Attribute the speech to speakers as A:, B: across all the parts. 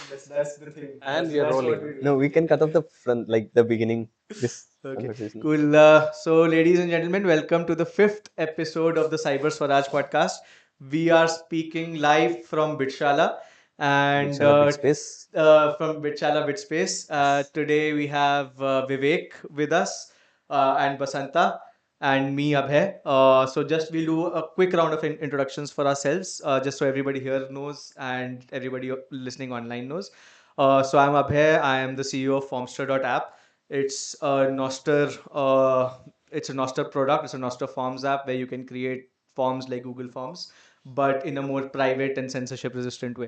A: That's the thing.
B: And we are
A: That's what
B: rolling.
A: we do.
C: No, we can cut off the front, like the beginning, this
A: Okay,
C: conversation.
A: cool. So, ladies and gentlemen, welcome to the fifth episode of the Cyber Swaraj podcast. We are speaking live from Bitshala and
C: Bitshala Bitspace.
A: from Bitshala Bitspace. Today we have Vivek with us and Basanta and me, Abhay. So, just we'll do a quick round of introductions for ourselves, just so everybody here knows and everybody listening online knows. So, I'm Abhay. I am the CEO of Formstr.app. It's a Noster. It's a Noster product. It's a Noster Forms app where you can create forms like Google Forms, but in a more private and censorship-resistant way.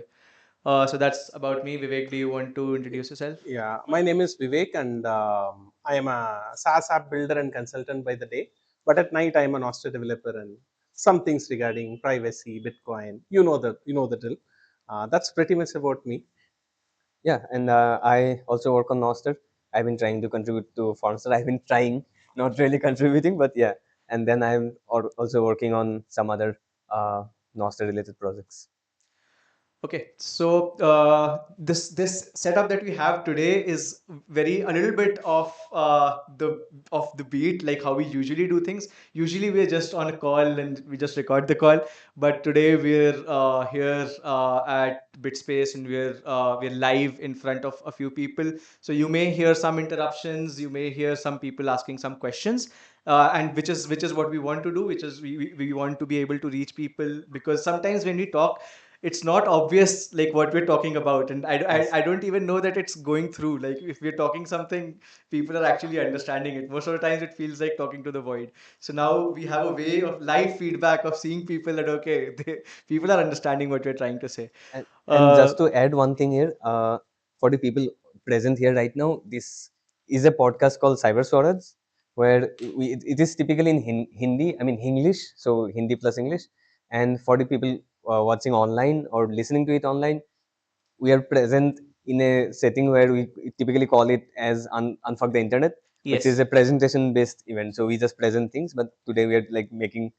A: So that's about me. Vivek, do you want to introduce yourself?
B: Yeah, my name is Vivek, and I am a SaaS app builder and consultant by the day. But at night, I am an Nostr developer and some things regarding privacy, Bitcoin. You know the drill. That's pretty much about me.
C: Yeah, and I also work on Noster. I've been trying to contribute to Formstr. I've been trying, not really contributing, but yeah. And then I'm also working on some other Noster related projects.
A: Okay, so this setup that we have today is very a little bit of the beat, like how we usually do things. Usually we're just on a call and we just record the call, but today we're here at Bitspace and we're live in front of a few people. So you may hear some interruptions, you may hear some people asking some questions. And which is what we want to do, which is we want to be able to reach people because sometimes when we talk it's not obvious like what we're talking about, and I don't even know that it's going through. Like if we're talking something, people are actually understanding it. Most of the times it feels like talking to the void. So now we have a way of live feedback of seeing people that okay, people are understanding what we're trying to say.
C: And
A: uh,
C: just to add one thing here, for the people present here right now, this is a podcast called Cyber Swaraj, where it is typically in Hindi, I mean English, so Hindi plus English. And for the people watching online or listening to it online, we are present in a setting where we typically call it as Unfuck the Internet, which is
A: yes.
C: a presentation based event. So we just present things, but today we are like mixing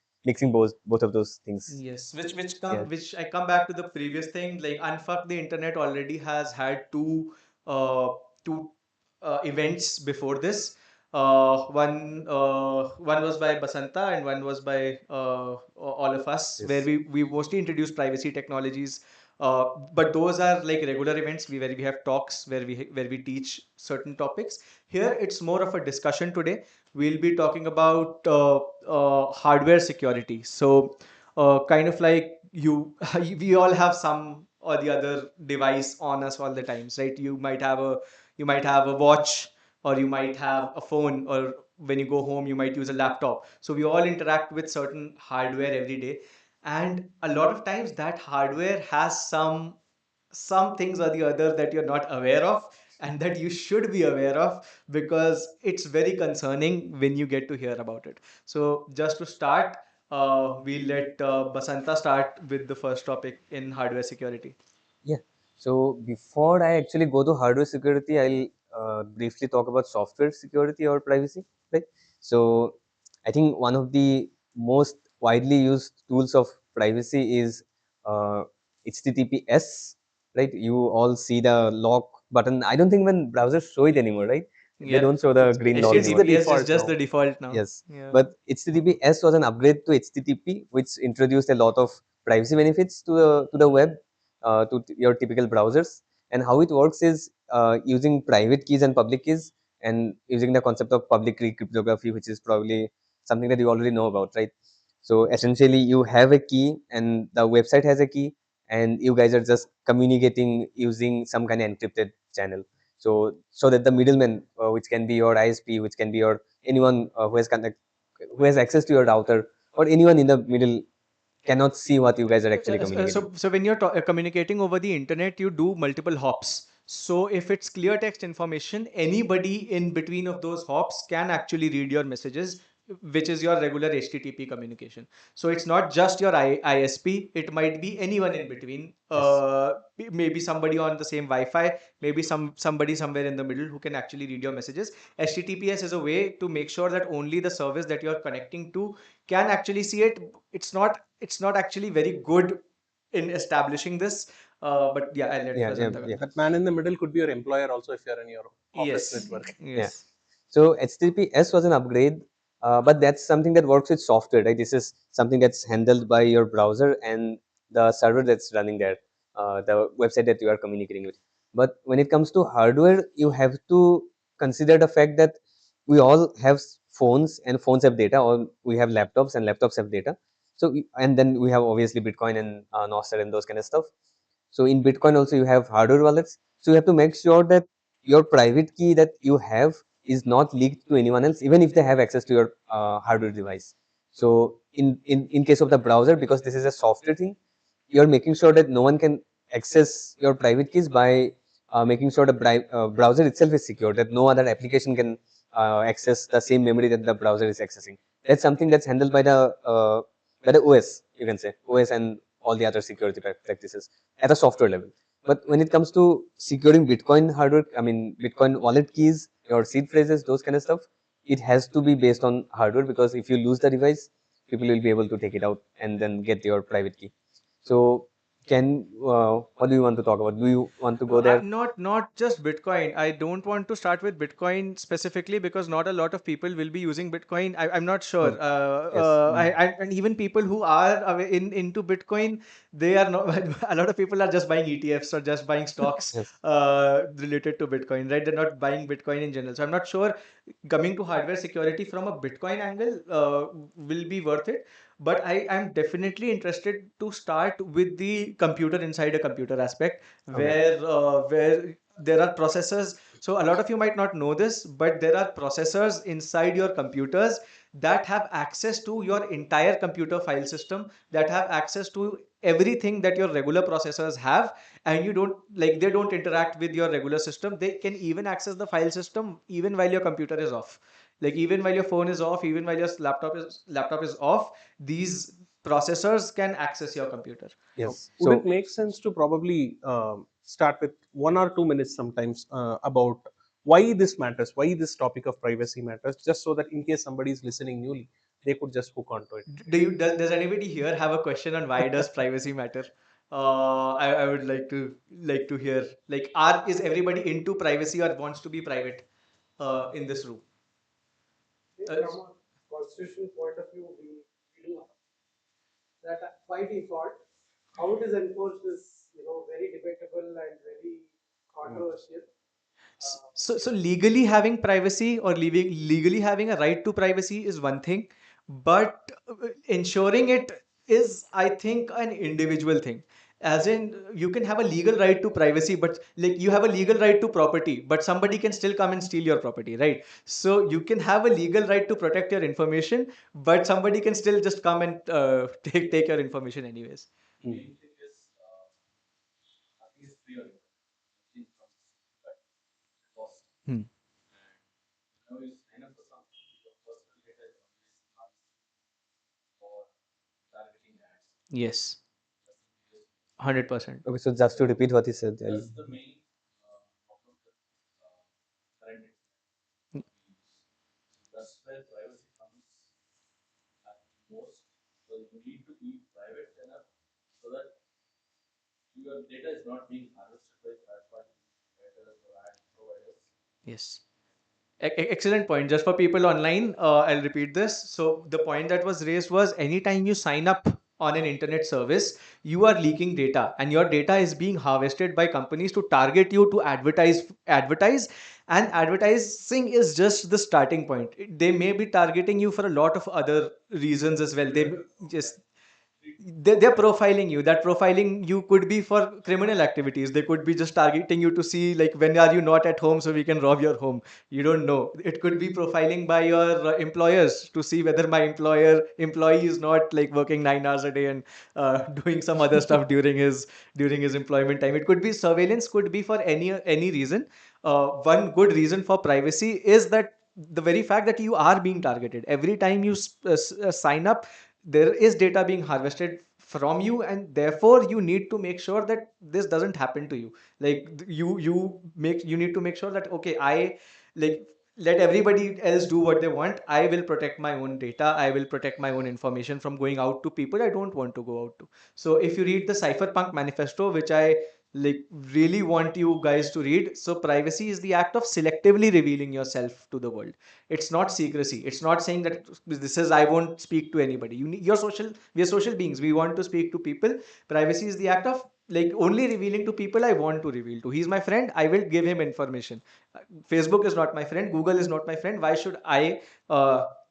C: both of those things.
A: Yes,
C: Yeah.
A: which I come back to the previous thing. Like Unfuck the Internet already has had uh two events before this. One was by Basanta and one was by all of us, where
C: Yes.
A: we mostly introduce privacy technologies. But those are like regular events where we have talks where we teach certain topics. Here it's more of a discussion today. We'll be talking about hardware security. So kind of like you we all have some or the other device on us all the times, right? You might have a watch, or you might have a phone, or when you go home you might use a laptop. So we all interact with certain hardware every day, and a lot of times that hardware has some things or the other that you're not aware of, and that you should be aware of, because it's very concerning when you get to hear about it. So just to start, we'll let Basanta start with the first topic in hardware security.
C: Yeah. So before I actually go to hardware security, I'll briefly talk about software security or privacy. Right. So I think one of the most widely used tools of privacy is uh, HTTPS. Right. You all see the lock button. I don't think when browsers show it anymore. Right. They
A: Yep.
C: don't show the green lock
B: It's
C: anymore.
B: the
A: HTTPS is
B: default
A: just the
B: now.
A: default now.
C: Yes,
A: Yeah.
C: but HTTPS was an upgrade to HTTP, which introduced a lot of privacy benefits to the web, your typical browsers. And how it works is using private keys and public keys, and using the concept of public key cryptography, which is probably something that you already know about, right? So essentially, you have a key, and the website has a key, and you guys are just communicating using some kind of encrypted channel. So that the middleman, which can be your ISP, which can be your anyone who has access to your router, or anyone in the middle, cannot see what you guys are actually communicating.
A: So when you're communicating over the internet, you do multiple hops. So if it's clear text information, anybody in between of those hops can actually read your messages, which is your regular HTTP communication. So it's not just your ISP; it might be anyone in between.
C: Yes.
A: Maybe somebody on the same Wi-Fi, maybe somebody somewhere in the middle who can actually read your messages. HTTPS is a way to make sure that only the service that you're connecting to can actually see it. It's not actually very good in establishing this. But yeah, I'll let
C: Yeah,
A: Basanta
C: yeah.
B: That man in the middle could be your employer also if you're in your office
A: Yes,
B: network.
C: Yeah.
A: yes.
C: So HTTPS was an upgrade, but that's something that works with software, right? This is something that's handled by your browser and the server that's running there, the website that you are communicating with. But when it comes to hardware, you have to consider the fact that we all have phones and phones have data, or we have laptops and laptops have data. So, and then we have obviously Bitcoin and Nostr and those kind of stuff. So in Bitcoin also you have hardware wallets. So you have to make sure that your private key that you have is not leaked to anyone else, even if they have access to your hardware device. So in case of the browser, because this is a software thing, you're making sure that no one can access your private keys by making sure the browser itself is secure, that no other application can access the same memory that the browser is accessing. That's something that's handled by the OS, you can say, OS and all the other security practices at a software level. But when it comes to securing Bitcoin hardware, I mean, Bitcoin wallet keys, your seed phrases, those kind of stuff, it has to be based on hardware, because if you lose the device, people will be able to take it out and then get your private key. So, what do you want to talk about? Do you want to go there?
A: Not just Bitcoin. I don't want to start with Bitcoin specifically because not a lot of people will be using Bitcoin. I'm not sure.
C: Oh, yes.
A: And even people who are into Bitcoin, they are not. A lot of people are just buying ETFs or just buying stocks
C: Yes.
A: related to Bitcoin, right? They're not buying Bitcoin in general. So I'm not sure coming to hardware security from a Bitcoin angle will be worth it. But I am definitely interested to start with the computer inside a computer aspect,
C: Okay.
A: where there are processors. So a lot of you might not know this, but there are processors inside your computers that have access to your entire computer file system, that have access to everything that your regular processors have, and you don't like they don't interact with your regular system. They can even access the file system even while your computer is off, like even while your phone is off, even while your laptop is off, these processors can access your computer.
C: Yes.
B: Would it
C: So,
B: make sense to probably start with 1 or 2 minutes sometimes about why this matters, why this topic of privacy matters, just so that in case somebody is listening newly, they could just hook onto it.
A: Does anybody here have a question on why does privacy matter? I would like to hear, like, is everybody into privacy or wants to be private in this room? Uh,
D: From a constitutional point of view, we do that by default. How it is enforced is, very debatable and very controversial.
A: so legally having privacy or legally having a right to privacy is one thing, but ensuring it is, I think, an individual thing. As in, you can have a legal right to privacy, but like you have a legal right to property, but somebody can still come and steal your property, right? So you can have a legal right to protect your information, but somebody can still just come and take your information anyways. Hmm. Yes, 100%.
C: okay, so just to repeat what he said,
A: Yes. Excellent point. Just for people online, I'll repeat this. So the point that was raised was anytime you sign up on an internet service, you are leaking data, and your data is being harvested by companies to target you to advertise, and advertising is just the starting point. They may be targeting you for a lot of other reasons as well. Just they're profiling you. That profiling you could be for criminal activities. They could be just targeting you to see, like, when are you not at home so we can rob your home. You don't know. It could be profiling by your employers to see whether my employee is not like working 9 hours a day and doing some other stuff during his employment time. It could be surveillance, could be for any reason. One good reason for privacy is that the very fact that you are being targeted every time you sign up, there is data being harvested from you, and therefore you need to make sure that this doesn't happen to you. Like you need to make sure that, okay, I like let everybody else do what they want. I will protect my own data. I will protect my own information from going out to people I don't want to go out to. So if you read the Cypherpunk manifesto, which I like really want you guys to read, so privacy is the act of selectively revealing yourself to the world. It's not secrecy. It's not saying that this is I won't speak to anybody. You're social. We are social beings. We want to speak to people. Privacy is the act of like only revealing to people I want to reveal to. He's my friend. I will give him information. Facebook is not my friend. Google is not my friend. Why should I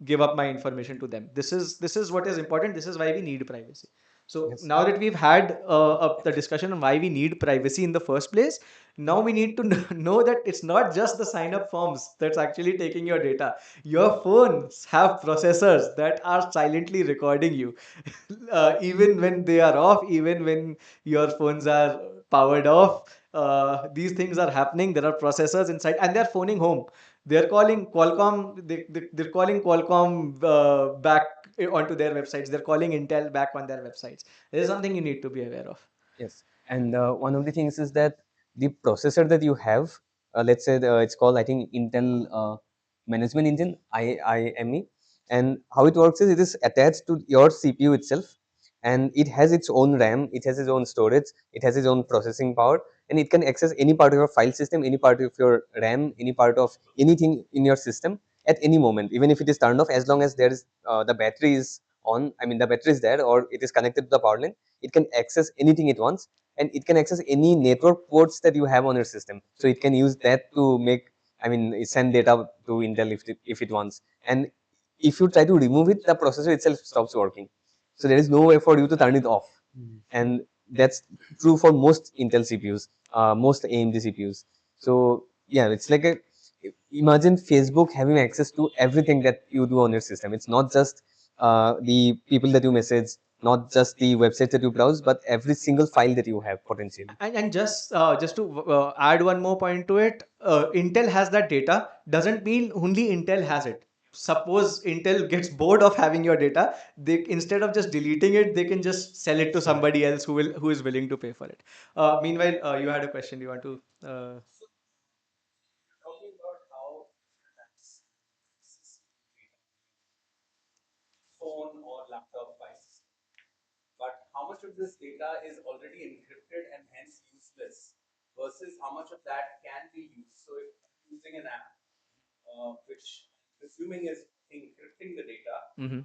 A: give up my information to them? This is what is important. This is why we need privacy. So
C: Yes.
A: now that we've had the discussion on why we need privacy in the first place, now we need to know that it's not just the sign up forms that's actually taking your data. Your phones have processors that are silently recording you, even when they are off, even when your phones are powered off. These things are happening. There are processors inside, and they're phoning home. They're calling Qualcomm. They're calling Qualcomm back onto their websites. They're calling Intel back on their websites. This is something you need to be aware of.
C: Yes, and one of the things is that the processor that you have, let's say it's called, I think, Intel Management Engine, IME, and how it works is it is attached to your CPU itself, and it has its own RAM, it has its own storage, it has its own processing power, and it can access any part of your file system, any part of your RAM, any part of anything in your system at any moment, even if it is turned off, as long as there is the battery is on, I mean the battery is there or it is connected to the power line, it can access anything it wants, and it can access any network ports that you have on your system. So it can use that to make, I mean, send data to Intel if it wants. And if you try to remove it, the processor itself stops working. So there is no way for you to turn it off. And that's true for most Intel CPUs, most AMD CPUs. So yeah, it's like a, imagine Facebook having access to everything that you do on your system. It's not just the people that you message, not just the websites that you browse, but every single file that you have potentially.
A: And just to add one more point to it, Intel has that data doesn't mean only Intel has it. Suppose Intel gets bored of having your data, they instead of just deleting it, they can just sell it to somebody else who is willing to pay for it. Meanwhile, you had a question. You want to?
B: Talking about how phone or laptop device, but how much of this data is already encrypted and hence useless versus how much of that can be used. So if I'm using an app which I'm presuming is encrypting the data,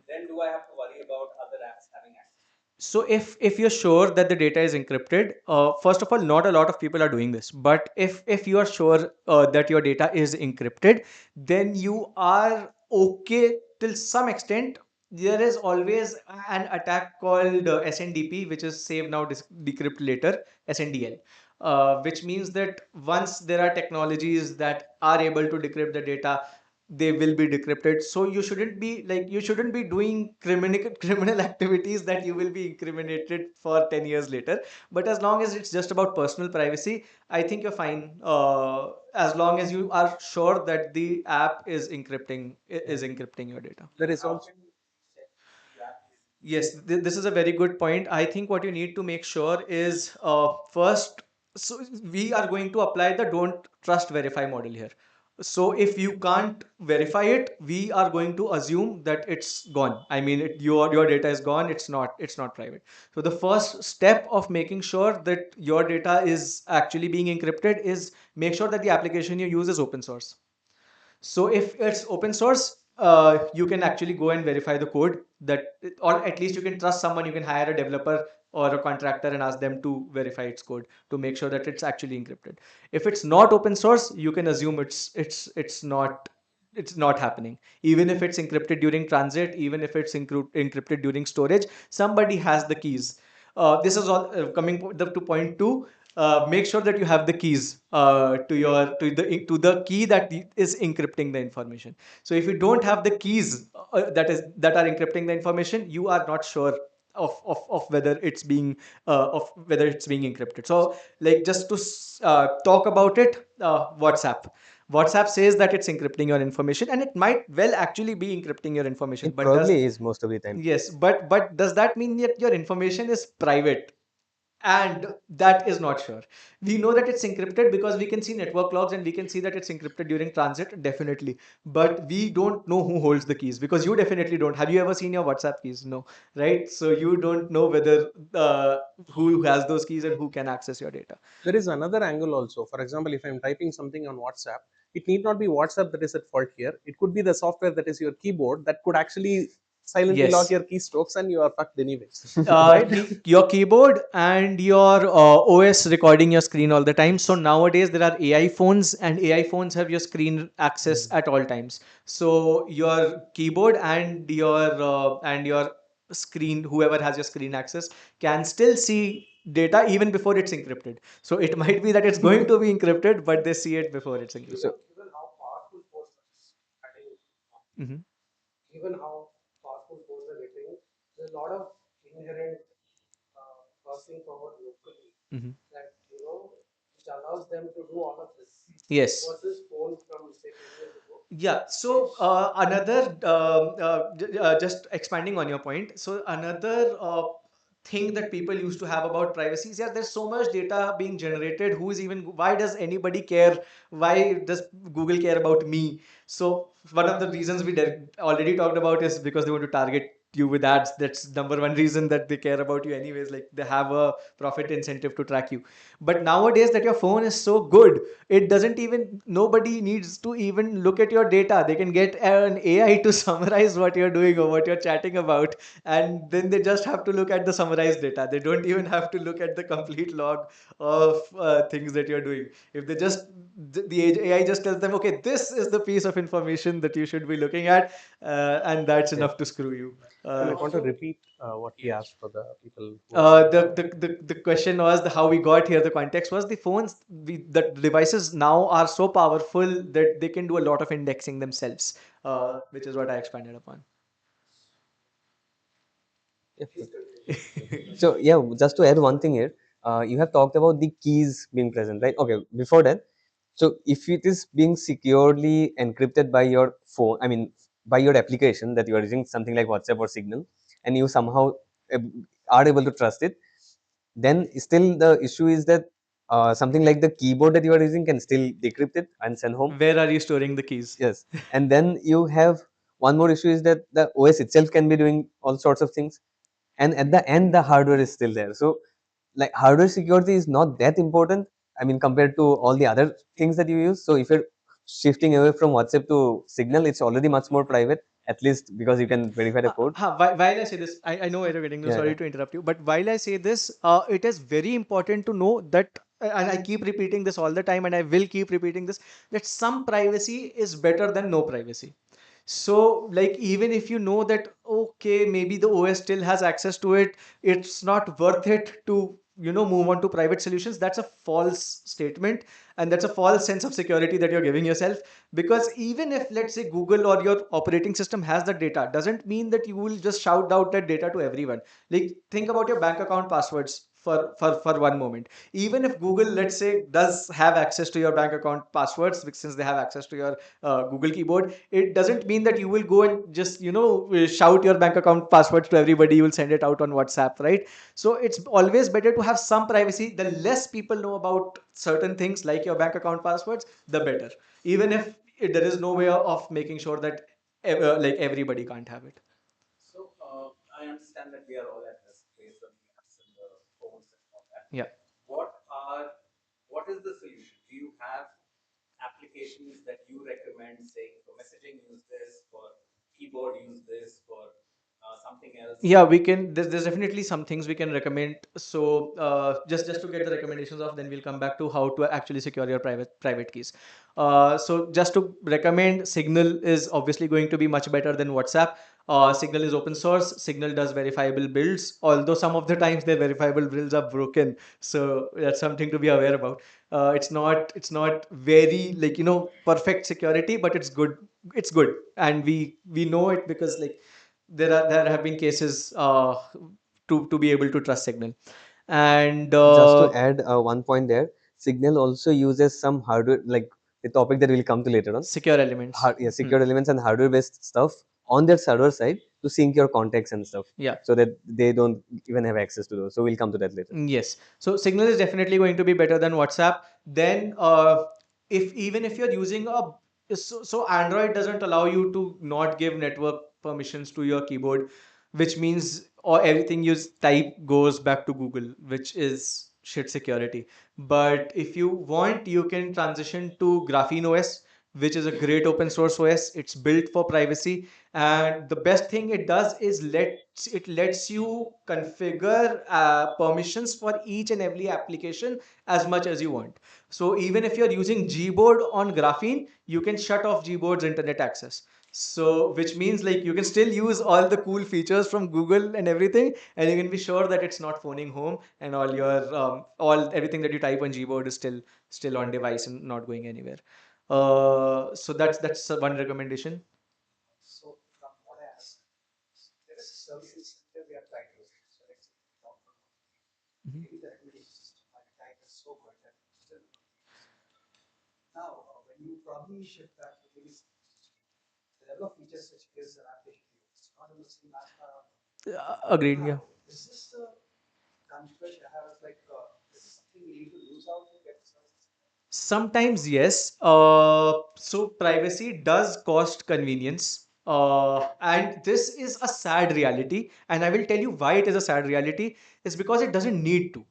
B: then do I have to worry about other apps having access?
A: So if you're sure that the data is encrypted, first of all, not a lot of people are doing this. But if you are sure that your data is encrypted, then you are okay till some extent. There is always an attack called SNDP, which is save now, decrypt later, SNDL. Which means that once there are technologies that are able to decrypt the data, they will be decrypted. So you shouldn't be doing criminal activities that you will be incriminated for 10 years later. But as long as it's just about personal privacy, I think you're fine, as long as you are sure that the app is encrypting your data.
C: There is also
A: Yes, this is a very good point. I think what you need to make sure is first, so we are going to apply the don't trust verify model here. So if you can't verify it, we are going to assume that it's gone. I mean, your data is gone. It's not private. So the first step of making sure that your data is actually being encrypted is make sure that the application you use is open source. So if it's open source, you can actually go and verify the code that, or at least you can trust someone. You can hire a developer or a contractor and ask them to verify its code to make sure that it's actually encrypted. If it's not open source, you can assume it's not happening. Even if it's encrypted during transit, even if it's encrypted during storage, somebody has the keys. This is all coming to point two. Make sure that you have the keys to the key is encrypting the information. So if you don't have the keys that are encrypting the information, you are not sure of whether it's being encrypted. So like just to talk about it, WhatsApp says that it's encrypting your information, and it might well actually be encrypting your information.
C: it
A: But does
C: probably is most of the time.
A: yes, but does that mean that your information is private? and that is not sure. We know that it's encrypted because we can see network logs and we can see that it's encrypted during transit, definitely. But we don't know who holds the keys, because you definitely don't. Have you ever seen your WhatsApp keys? No, right? So you don't know whether who has those keys and who can access your data.
B: There is another angle also. For example, if I'm typing something on WhatsApp, it need not be WhatsApp that is at fault here. It could be the software that is your keyboard that could actually silently
A: Yes.
B: lock your keystrokes and you are fucked anyways.
A: Your keyboard and your OS recording your screen all the time. So nowadays there are AI phones, and AI phones have your screen access at all times. So your keyboard and your screen, whoever has your screen access, can still see data even before it's encrypted. So it might be that it's going to be encrypted, but they see it before it's encrypted.
C: So
D: Given how powerful phones are getting,
A: Mhm.
D: given how powerful phones are getting, there's a lot of inherent processing power locally
A: Mhm.
D: that which allows them to do all of this.
A: Yes.
D: Versus phone from say 10 years ago.
A: Yeah. So another just expanding on your point. So another thing that people used to have about privacy is, yeah, there's so much data being generated. Who is even? Why does anybody care? Why does Google care about me? So one of the reasons we already talked about is because they want to target you with ads. That's number one reason that they care about you anyways. Like, they have a profit incentive to track you. But nowadays that your phone is so good, it doesn't even, nobody needs to even look at your data. They can get an AI to summarize what you're doing or what you're chatting about, and then they just have to look at the summarized data. They don't even have to look at the complete log of things that you're doing. If they just, the AI just tells them, okay, this is the piece of information that you should be looking at, and that's enough to screw you.
B: You might want to repeat what he asked for the people who are
A: The question was how we got here. The context was the phones, the devices now are so powerful that they can do a lot of indexing themselves, which is what I expanded upon.
C: So yeah, just to add one thing here, you have talked about the keys being present, right? Okay, before that, so if it is being securely encrypted by your phone, I mean, by your application that you are using, something like WhatsApp or Signal, and you somehow uh, are able to trust it, then still the issue is that something like the keyboard that you are using can still decrypt it and send home.
A: Where are you storing the keys?
C: Yes, and then you have one more issue is that the OS itself can be doing all sorts of things, and at the end the hardware is still there. So like hardware security is not that important, I mean, compared to all the other things that you use. So if you're shifting away from WhatsApp to Signal, it's already much more private, at least because you can verify the code.
A: While I say this, I know where you're getting to.
C: Yeah,
A: Sorry
C: yeah.
A: to interrupt you, but while I say this, it is very important to know that, and I keep repeating this all the time, and I will keep repeating this, that some privacy is better than no privacy. So, like, even if you know that, okay, maybe the OS still has access to it, it's not worth it to, move on to private solutions. That's a false statement, and that's a false sense of security that you're giving yourself. Because even if, let's say, Google or your operating system has the data, doesn't mean that you will just shout out that data to everyone. Like, think about your bank account passwords for one moment. Even if Google, let's say, does have access to your bank account passwords, since they have access to your Google keyboard, it doesn't mean that you will go and just, shout your bank account passwords to everybody. You will send it out on WhatsApp, right? So it's always better to have some privacy. The less people know about certain things like your bank account passwords, the better. Even if there is no way of making sure that like everybody can't have it. Yeah. Yeah, we can. There's definitely some things we can recommend. So just to get the recommendations off, then we'll come back to how to actually secure your private keys. So just to recommend, Signal is obviously going to be much better than WhatsApp. Signal is open source. Signal does verifiable builds, although some of the times their verifiable builds are broken. So that's something to be aware about. It's not very, like, perfect security, but it's good. It's good, and we know it because, like, there have been cases to be able to trust Signal. And
C: Just to add one point there, Signal also uses some hardware, like the topic that we'll come to later on.
A: secure elements.
C: Yeah, secure elements and hardware based stuff on their server side to sync your contacts and stuff,
A: Yeah.
C: so that they don't even have access to those. So we'll come to that later.
A: Yes. So Signal is definitely going to be better than WhatsApp. Then, if even if you're using a so Android doesn't allow you to not give network permissions to your keyboard, which means or everything you type goes back to Google, which is shit security. But if you want, you can transition to Graphene OS, which is a great open source OS. It's built for privacy, and the best thing it does is lets you configure permissions for each and every application as much as you want. So even if you're using Gboard on Graphene, you can shut off Gboard's internet access. So which means like you can still use all the cool features from Google and everything, and you can be sure that it's not phoning home, and all everything that you type on Gboard is still on device and not going anywhere. So that's one recommendation.
D: So from what I asked, there is a services that we are trying to use. So let's say we talk about maybe the recommendation system by the time is so good that it's still now when you probably shift that to maybe the level of features which gives an application to you, it's not in the same as
A: Agreed. Yeah.
D: now. Is this the configuration I have? Is like, is this something we need to lose out to get the services?
A: Sometimes yes. So privacy does cost convenience. And this is a sad reality. And I will tell you why it is a sad reality. Is because it doesn't need to.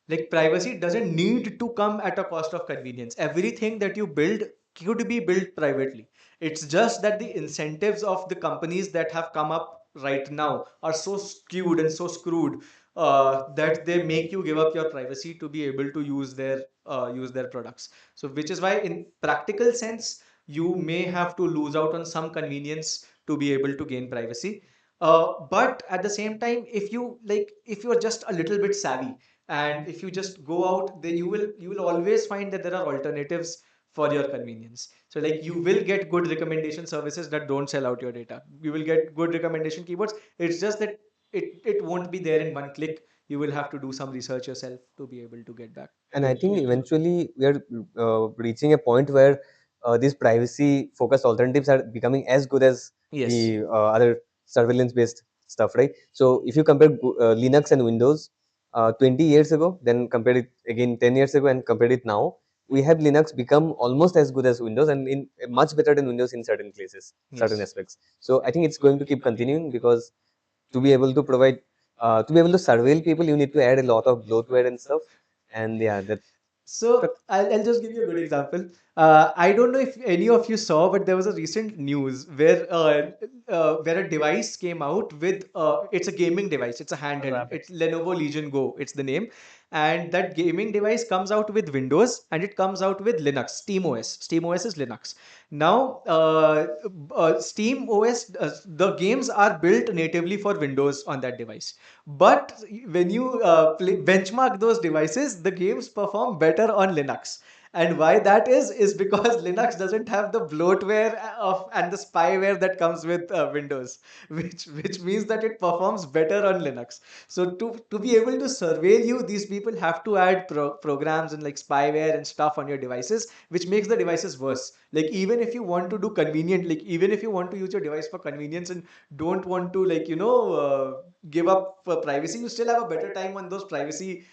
A: Like privacy doesn't need to come at a cost of convenience. Everything that you build could be built privately. It's just that the incentives of the companies that have come up right now are so skewed and so screwed that they make you give up your privacy to be able to use their products. So which is why in practical sense you may have to lose out on some convenience to be able to gain privacy. But at the same time, if you're just a little bit savvy and if you just go out there, you will always find that there are alternatives for your convenience. So like you will get good recommendation services that don't sell out your data. You will get good recommendation keywords. It's just that it won't be there in one click. You will have to do some research yourself to be able to get back.
C: And I think eventually we are reaching a point where these privacy focused alternatives are becoming as good as
A: Yes.
C: the other surveillance based stuff, right? So if you compare Linux and Windows 20 years ago, then compare it again 10 years ago and compare it now, we have Linux become almost as good as Windows and in much better than Windows in certain places, certain
A: Yes.
C: aspects. So I think it's going to keep continuing because to be able to provide, to be able to surveil people, you need to add a lot of bloatware and stuff. And yeah, that
A: So I'll just give you a good example. I don't know if any of you saw, but there was a recent news where a device came out with it's a gaming device. It's a handheld.
B: Rabbit.
A: It's Lenovo Legion Go. It's the name, and that gaming device comes out with Windows and it comes out with Linux. SteamOS. SteamOS is Linux. Now, SteamOS, the games are built natively for Windows on that device. But when you benchmark those devices, the games perform better on Linux. And why that is because Linux doesn't have the bloatware of and the spyware that comes with Windows, which means that it performs better on Linux. So to be able to surveil you, these people have to add programs and like spyware and stuff on your devices, which makes the devices worse. Like even if you want to do convenient, like even if you want to use your device for convenience and don't want to give up privacy, you still have a better time on those privacy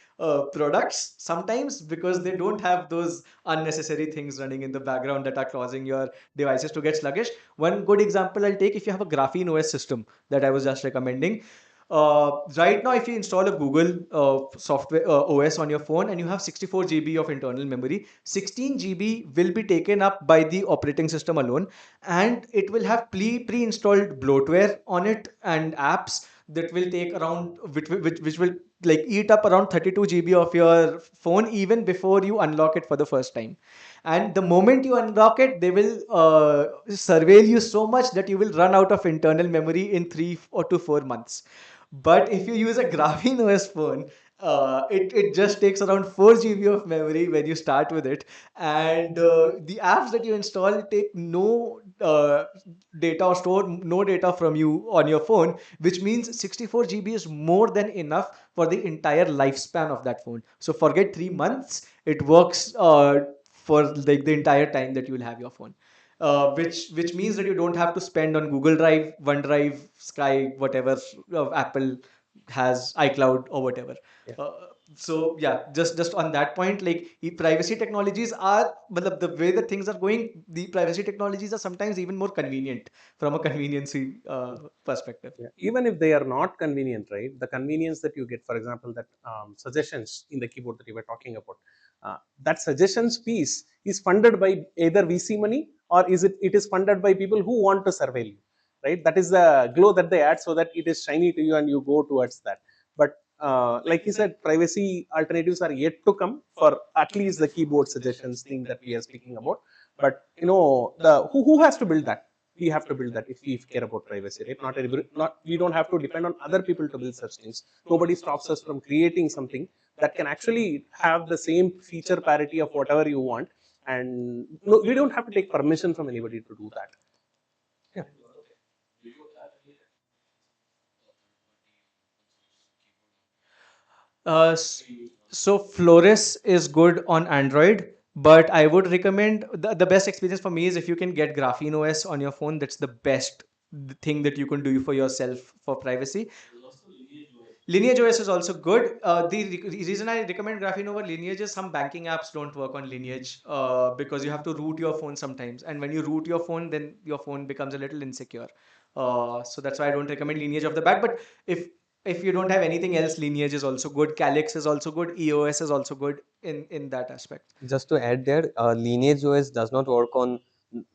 A: products sometimes because they don't have those unnecessary things running in the background that are causing your devices to get sluggish. One good example I'll take, if you have a Graphene OS system that I was just recommending, right now if you install a Google software OS on your phone and you have 64 GB of internal memory, 16 GB will be taken up by the operating system alone, and it will have pre-installed bloatware on it and apps that will take around which will like eat up around 32 GB of your phone even before you unlock it for the first time. And the moment you unlock it, they will surveil you so much that you will run out of internal memory in 3 or 4 months. But if you use a Graphene OS phone, it just takes around 4 GB of memory when you start with it, and the apps that you install take no data or store no data from you on your phone, which means 64 GB is more than enough for the entire lifespan of that phone. So forget 3 months, it works for like the entire time that you will have your phone. which means that you don't have to spend on Google Drive, OneDrive, Sky, whatever Apple has, iCloud or whatever.
C: Yeah.
A: So yeah, just on that point, like privacy technologies are, but the way that things are going, the privacy technologies are sometimes even more convenient from a conveniency perspective.
B: Yeah. Even if they are not convenient, right? The convenience that you get, for example, that suggestions in the keyboard that you were talking about, that suggestions piece is funded by either VC money, or it is funded by people who want to surveil you, right? That is the glow that they add so that it is shiny to you and you go towards that. But like you said, privacy alternatives are yet to come for at least the keyboard suggestions thing that we are speaking about. But the who has to build that? We have to build that if we care about privacy, right? Not we don't have to depend on other people to build such things. Nobody stops us from creating something that can actually have the same feature parity of whatever you want, and no, we don't have to take permission from anybody to do that. Yeah.
A: Uh, s- so Flores is good on Android, but I would recommend the best experience for me is if you can get Graphene OS on your phone. That's the best thing that you can do for yourself for privacy. Lineage OS is also good. The reason I recommend Graphene over Lineage is some banking apps don't work on Lineage because you have to root your phone sometimes, and when you root your phone, then your phone becomes a little insecure. So that's why I don't recommend Lineage off the bat. But if if you don't have anything else, Lineage is also good. Calyx is also good. EOS is also good in that aspect.
C: Just to add there, Lineage OS does not work on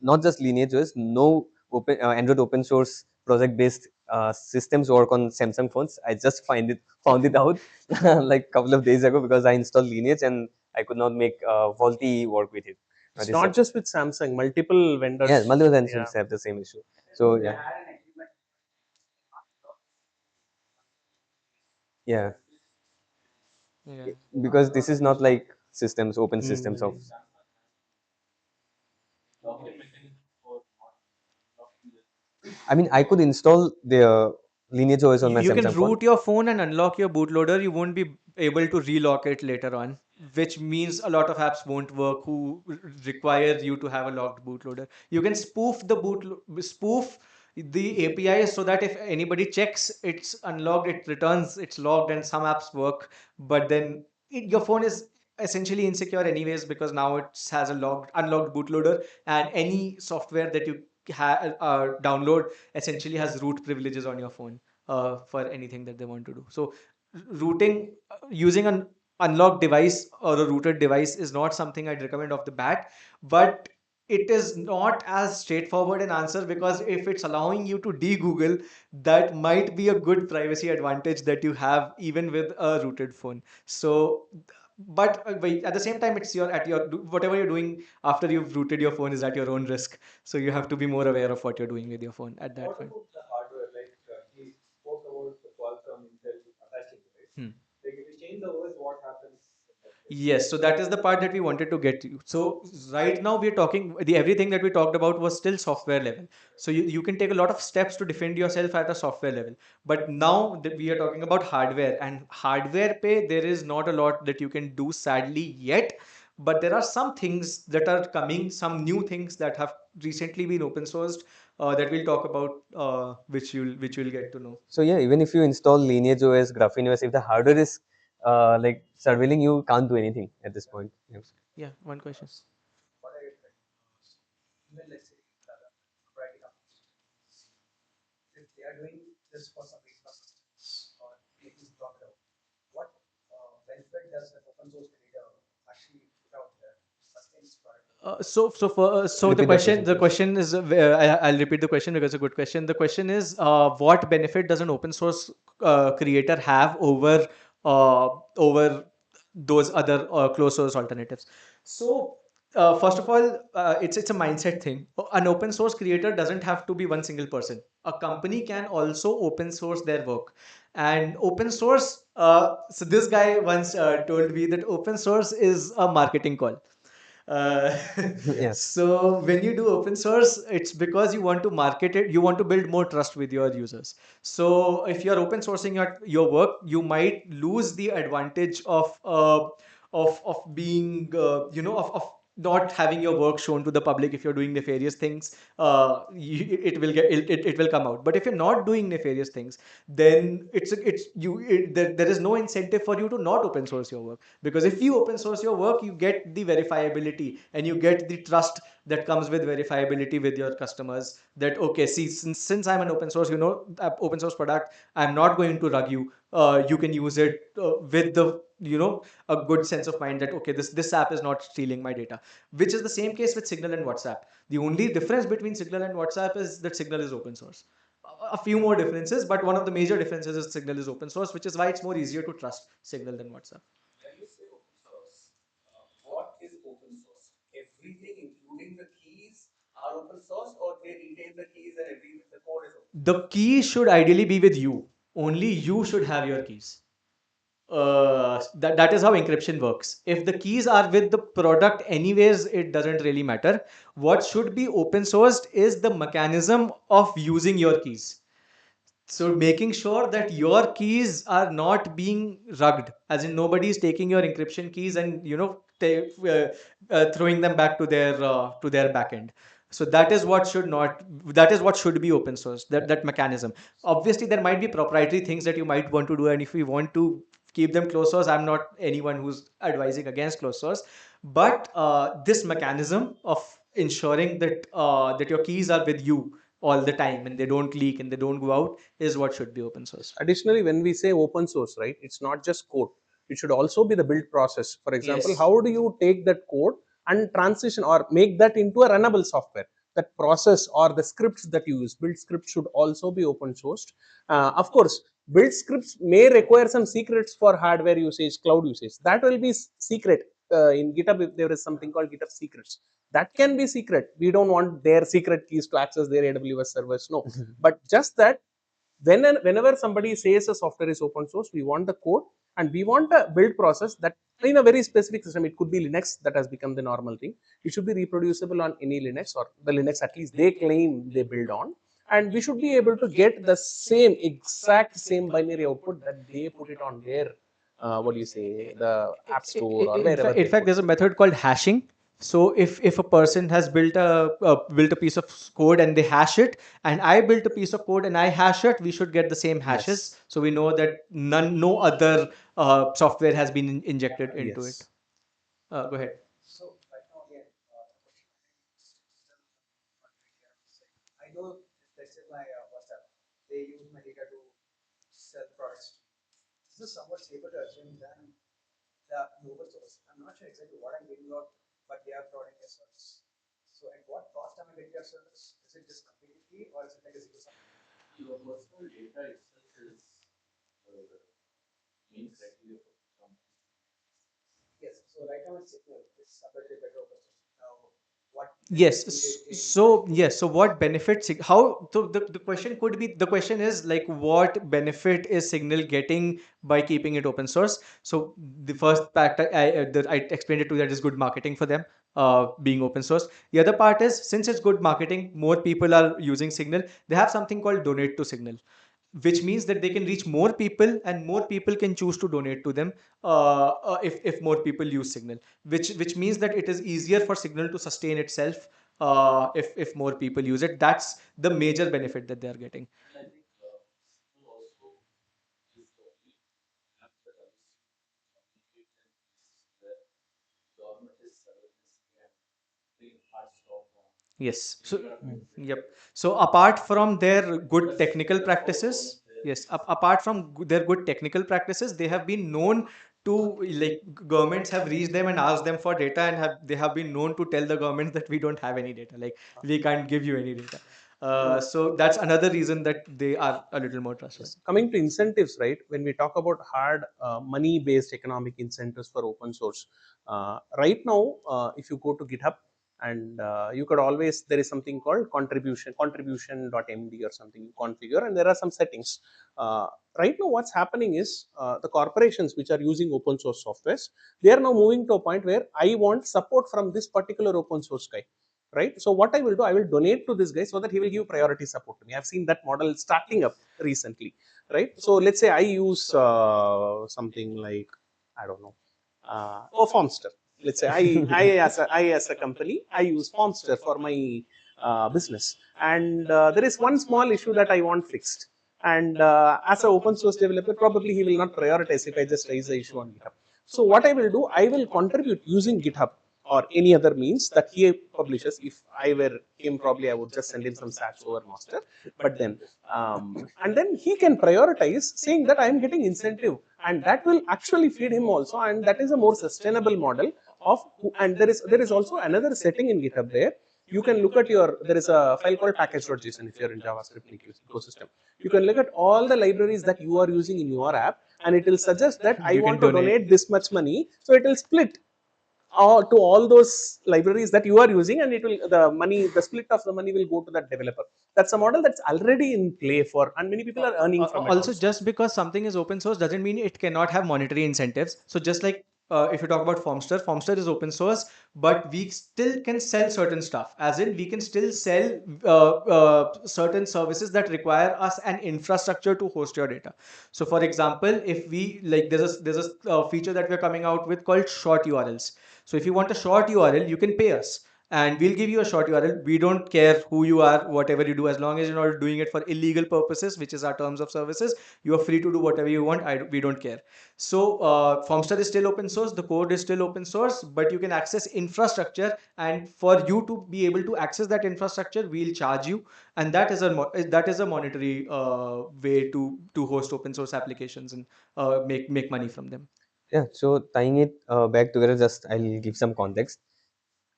C: not just Lineage OS. No open Android open source project based systems work on Samsung phones. I just found it out like a couple of days ago because I installed Lineage and I could not make faulty work with it.
B: It's
C: This
B: not just with Samsung, multiple vendors.
C: yeah, multiple
B: Yeah.
C: vendors have the same issue. So yeah, yeah,
A: Yeah.
C: because this is not like systems, open systems of.
B: Hmm.
C: I mean, I could install the Lineage OS on my
A: You can
C: Samsung phone.
A: root your phone and unlock your bootloader. You won't be able to relock it later on, which means a lot of apps won't work who require you to have a locked bootloader. You can spoof the API so that if anybody checks it's unlocked, it returns it's logged, and some apps work. But then your phone is essentially insecure anyways because now it has a logged unlocked bootloader, and any software that you download essentially has root privileges on your phone for anything that they want to do. So rooting using an unlocked device or a rooted device is not something I'd recommend off the bat, but it is not as straightforward an answer because if it's allowing you to de-Google, that might be a good privacy advantage that you have even with a rooted phone. So, but at the same time, it's whatever you're doing after you've rooted your phone is at your own risk. So you have to be more aware of what you're doing with your phone at that
D: What
A: point.
D: about the hardware? Like he spoke about the Qualcomm Intel attaching, right?
A: Hmm.
D: Like if you change the OS, what happens in that case?
A: Yes, so that is the part that we wanted to get to. So right now we're talking the everything that we talked about was still software level. So you can take a lot of steps to defend yourself at a software level. But now that we are talking about hardware and hardware pay, there is not a lot that you can do sadly yet. But there are some things that are coming, some new things that have recently been open sourced that we'll talk about, which you'll get to know.
C: So yeah, even if you install Lineage OS, Graphene OS, if the hardware is like surveilling, you can't do anything at this point. Yeah.
A: Yeah, one question.
D: What are you trying? So even let's say operating companies, if they are doing this for some systems or making it blocked out, what benefit does an open source creator actually put out there to sustain this product?
A: So
C: Repeat that question,
A: the
C: please.
A: question is I'll repeat the question because it's a good question. The question is what benefit does an open source creator have over those other closed source alternatives? So first of all, it's a mindset thing. An open source creator doesn't have to be one single person. A company can also open source their work, and open source. So this guy once told me that open source is a marketing call. uh,
C: Yeah.
A: so when you do open source, it's because you want to market it, you want to build more trust with your users. So if you're open sourcing your work, you might lose the advantage of being not having your work shown to the public if you're doing nefarious things, it will come out. But if you're not doing nefarious things, then there is no incentive for you to not open source your work, because if you open source your work, you get the verifiability and you get the trust that comes with verifiability with your customers, that okay, see, since I'm an open source, open source product, I'm not going to rug you. You can use it with the a good sense of mind that okay, this app is not stealing my data, which is the same case with Signal and WhatsApp. The only difference between Signal and WhatsApp is that Signal is open source. A few more differences, but one of the major differences is Signal is open source, which is why it's more easier to trust Signal than WhatsApp.
D: When you say open source, what is open source? Everything, including the keys, are open source, or they retain the keys and everything, the code is open?
A: The key should ideally be with you. Only you should have your keys. That is how encryption works. If the keys are with the product anyways, it doesn't really matter. What should be open sourced is the mechanism of using your keys. So making sure that your keys are not being rugged, as in nobody is taking your encryption keys and throwing them back to their backend. So that is what should not, that is what should be open source, that mechanism. Obviously there might be proprietary things that you might want to do, and if we want to keep them closed source, I'm not anyone who's advising against closed source, but this mechanism of ensuring that your keys are with you all the time and they don't leak and they don't go out is what should be open source.
B: Additionally, when we say open source, right, it's not just code. It should also be the build process. For example,
A: Yes.
B: how do you take that code and transition or make that into a runnable software? That process or the scripts that you use, build scripts should also be open sourced. Of course, build scripts may require some secrets for hardware usage, cloud usage. That will be secret. In GitHub, if there is something called GitHub secrets, that can be secret. We don't want their secret keys to access their AWS servers. No, but just that whenever somebody says a software is open source, we want the code and we want a build process that in a very specific system. It could be Linux, that has become the normal thing. It should be reproducible on any Linux, or the Linux at least they claim they build on, and we should be able to get the same exact same binary output that they put it on their what do you say, the app store or wherever
A: In
B: they
A: fact,
B: put
A: there's a
B: it.
A: method called hashing. So if a person has built a piece of code and they hash it, and I built a piece of code and I hash it, we should get the same hashes.
B: Yes.
A: So we know that no other software has been injected into it.
B: Yes.
A: Go ahead.
D: So right now, again, the question is still on media. I know, let's say my WhatsApp, they use my data to sell products. This is somewhat safer to assume than the open source. I'm not sure exactly what I'm getting out, but they are providing a service. So at what cost am I getting your service? Is it just completely free, or is it like a zero sum?
E: Your personal data itself is the main criteria for companies.
D: Yes. So right now it's Signal. It's separately better open source. Now, what
A: Yes.
D: benefits will they gain?
A: So what benefits? How? So the question could be, the question is like, what benefit is Signal getting by keeping it open source? So the first part I explained it to you, that is good marketing for them, being open source. The other part is, since it's good marketing, more people are using Signal. They have something called donate to Signal, which means that they can reach more people and more people can choose to donate to them if more people use Signal, which means that it is easier for Signal to sustain itself if more people use it. That's the major benefit that they are getting.
E: And I think Signal also is the only app that allows you to communicate in places where government is surveillance and playing hard stop on
A: Yes. So,
E: data availability.
A: yep. So apart from their good
E: That's
A: technical
E: that's what one of
A: practices,
E: their
A: yes, apart from their good technical practices, they have been known to, like, governments have reached them and asked them for data, and they have been known to tell the governments that we don't have any data, like we can't give you any data. So that's another reason that they are a little more trustworthy.
B: Yes. Coming to incentives, right? When we talk about hard money-based economic incentives for open source, right now, if you go to GitHub and you could always, there is something called contribution.md or something you configure, and there are some settings. Right now, what's happening is the corporations which are using open source softwares, they are now moving to a point where I want support from this particular open source guy, right? So what I will do, I will donate to this guy so that he will give priority support to me. I've seen that model starting up recently, right? So let's say I use something like, I don't know, Formstr. let's say I as a company, I use Formstr for my business, and there is one small issue that I want fixed. And as an open source developer, probably he will not prioritize if I just raise the issue on GitHub. So what I will do, I will contribute using GitHub or any other means that he publishes. If I were him, probably I would just send him some sats over master. But then, and then he can prioritize, saying that I am getting incentive, and that will actually feed him also, and that is a more sustainable model of. And there is also another setting in GitHub where you can look at your, there is a file called package.json if you're in JavaScript ecosystem. You can look at all the libraries that you are using in your app, and it will suggest that I
A: You can
B: want to
A: donate.
B: donate this much money. So it will split to all those libraries that you are using, and it will, the split of the money will go to that developer. That's a model that's already in play for, and many people are earning from it
A: Also,
B: also.
A: just because something is open source doesn't mean it cannot have monetary incentives. So just like if you talk about Formstr, Formstr is open source, but we still can sell certain stuff. As in, we can still sell certain services that require us an infrastructure to host your data. So, for example, if we like, there's a feature that we're coming out with called short URLs. So if you want a short URL, you can pay us and we'll give you a short URL. We don't care who you are, whatever you do, as long as you're not doing it for illegal purposes, which is our terms of services. You are free to do whatever you want. We don't care. So Formstr is still open source. The code is still open source, but you can access infrastructure. And for you to be able to access that infrastructure, we'll charge you, and that is a monetary way to host open source applications and make money from them.
C: Yeah, so tying it back together, just I'll give some context.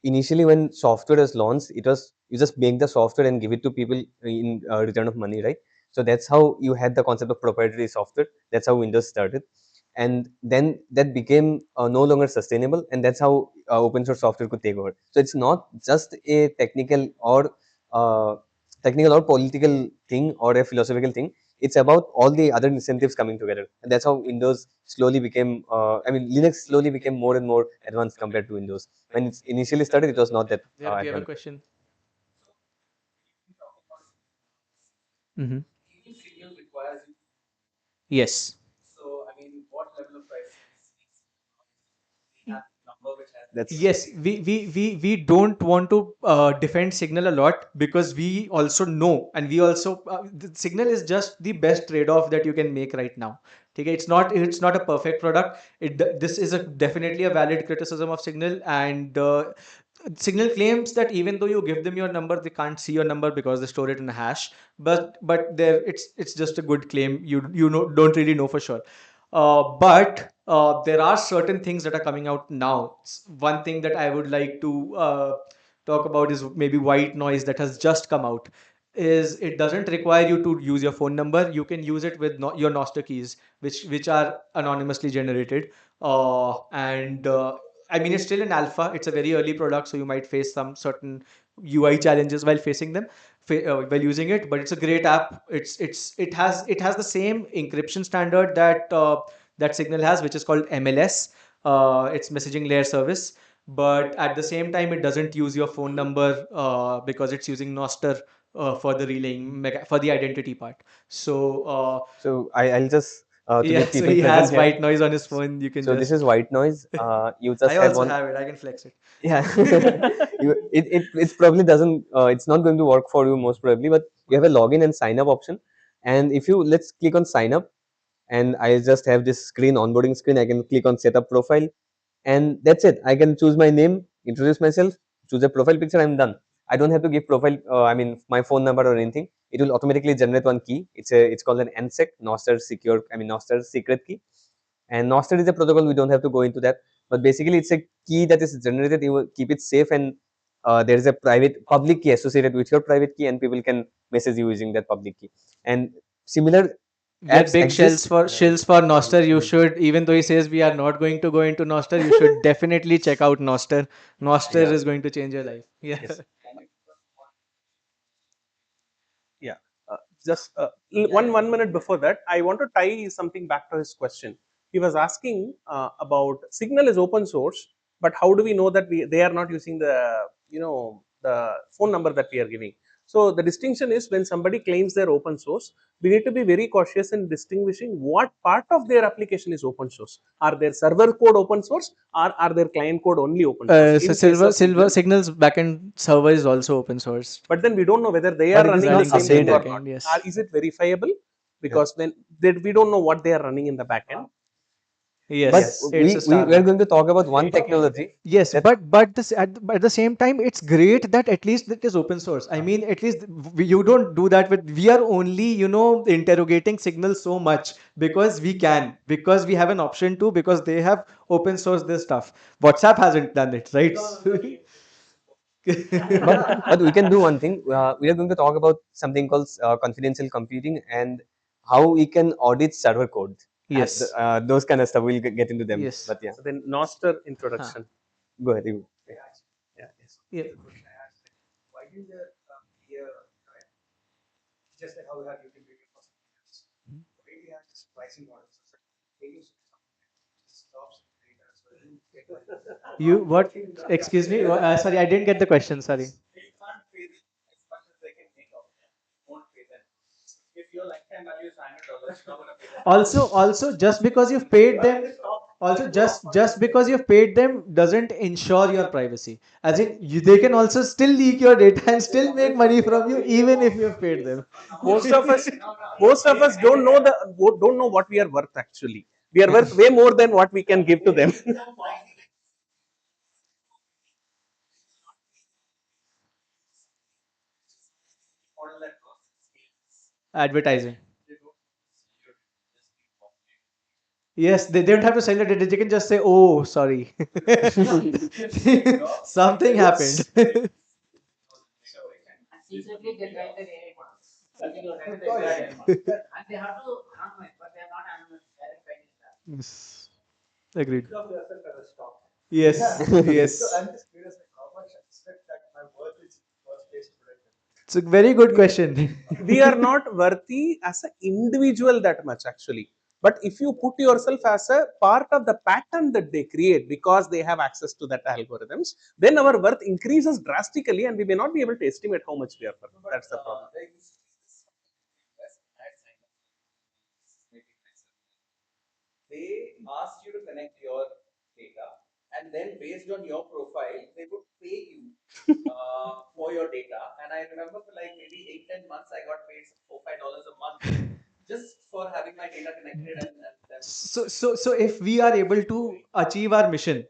C: Initially, when software was launched, it was you just make the software and give it to people in return of money, right? So that's how you had the concept of proprietary software. That's how Windows started, and then that became no longer sustainable, and that's how open source software could take over. So it's not just a uh, technical or political thing or a philosophical thing. It's about all the other incentives coming together, and that's how Windows slowly became. Linux slowly became more and more advanced compared to Windows. When it initially started, it was not that
A: We have a
C: advanced.
A: question.
E: If you talk about
A: Mm-hmm.
E: even Signal requires you.
A: Yes.
E: So, I mean, what level of privacy is we have number which has the
B: That's
A: Yes, we don't want to defend Signal a lot because we also know, and we also the Signal is just the best trade-off that you can make right now. Okay, it's not a perfect product. This is a definitely a valid criticism of Signal, and Signal claims that even though you give them your number, they can't see your number because they store it in a hash. But there, it's just a good claim. You don't really know for sure. But there are certain things that are coming out now. One thing that I would like to talk about is maybe white noise that has just come out. Is it doesn't require you to use your phone number. You can use it with your Noster keys, which are anonymously generated. And I mean, it's still in alpha. It's a very early product, so you might face some certain UI challenges while facing them while using it. But it's a great app. It has the same encryption standard that Signal has, which is called MLS. It's messaging layer service. But at the same time, it doesn't use your phone number because it's using Noster for the relaying for the identity part. So
C: So I'll just to the
A: yeah, so
C: people
A: he
C: present
A: has
C: here.
A: white noise on his phone. You can
C: So this is
A: just.
C: white noise. You
A: I
C: just have
A: also
C: one.
A: have it. I can flex it.
C: Yeah, it probably doesn't. It's not going to work for you most probably, but you have a login and sign up option. And if you let's click on sign up, and I just have this screen onboarding screen. I can click on setup profile, and that's it. I can choose my name, introduce myself, choose a profile picture. I'm done. I don't have to give profile. My phone number or anything. It will automatically generate one key. It's called an NSEC, Noster secure. Noster secret key. And Noster is a protocol. We don't have to go into that. But basically, it's a key that is generated. You will keep it safe, and there is a public key associated with your private key, and people can message you using that public key. And similar
A: We are
C: apps
A: big
C: exist.
A: shells for Noster. You should, even though he says we are not going to go into Noster, you should definitely check out Noster. Noster
C: Yeah.
A: is going to change your life. Yeah.
C: Yes.
B: yeah. Just one minute before that, I want to tie something back to his question. He was asking about Signal is open source, but how do we know that they are not using the phone number that we are giving? So the distinction is when somebody claims they're open source, we need to be very cautious in distinguishing what part of their application is open source. Are their server code open source, or are their client code only open source?
A: So
B: In case of
A: Silver
B: Signal,
A: Signal's backend server is also open source.
B: but then we don't know whether they are
C: But it is
B: running the
C: not
A: Running the
B: same
A: same
B: thing or
C: updated.
B: not.
A: backend, yes.
B: Is it verifiable?
C: Yeah.
B: Because when we don't know what they are running in the backend.
C: But
A: Yes,
B: Yes.
A: it's a
C: we are
A: Starbucks.
C: going to talk about one technology
A: Yes,
C: that
A: but at the same time, it's great that at least it is open source. I mean, at least you don't do that with. We are only interrogating Signal so much because we can, because we have an option to, because they have open source this stuff. WhatsApp hasn't done it, right?
C: but we can do one thing. We are going to talk about something called confidential computing and how we can audit server code.
A: Yes.
C: Those kind of stuff. We'll get into them.
A: Yes.
C: But yeah,
B: So then Noster
A: Huh.
B: introduction.
C: go ahead.
D: Yeah, actually,
B: Yeah. Yes.
A: Yeah.
D: the question I asked, like, why didn't there be a, just like how we have YouTube video for something else? Why do you have this pricing model? So it's like paying something just stops data, so you get money.
A: You what? Excuse me. Sorry, I didn't get the question. Sorry.
E: You can't pay them as much as they can make out. You won't pay them. If your lifetime value is $100, you're not gonna pay them.
A: Also, just because you've paid them, also just because you've paid them doesn't ensure your privacy. As in, they can also still leak your data and still make money from you, even if you've paid them.
B: Most of us, most of us don't know what we are worth actually. We are worth way more than what we can give to them.
E: Model that works at scale is
A: Advertising.
E: they don't see your just keep populating.
A: Yes, they don't have to sell it. They can just say, "Oh, sorry, something happened."
E: And secretly they drive the AI models. Secretly they drive the AI models. And they have to anonymize, but they are not anonymized. Direct finding that.
A: Yes, agreed.
D: Think of yourself as a stock.
A: Yes, yes.
D: So I'm just curious, like, how much I expect that my worth is first place to protect them.
A: It's a very good question.
B: We are not worthy as an individual that much actually. But if you put yourself as a part of the pattern that they create because they have access to that algorithms, then our worth increases drastically and we may not be able to estimate how much we are worth. That's the problem.
E: There used to be this US ad sign up. This is maybe myself. They asked you to connect your data, and then based on your profile, they would pay you for your data. And I remember for like maybe 8-10 months, I got paid $4-5 a month just for having my data connected and then
A: So if we are able to achieve our mission,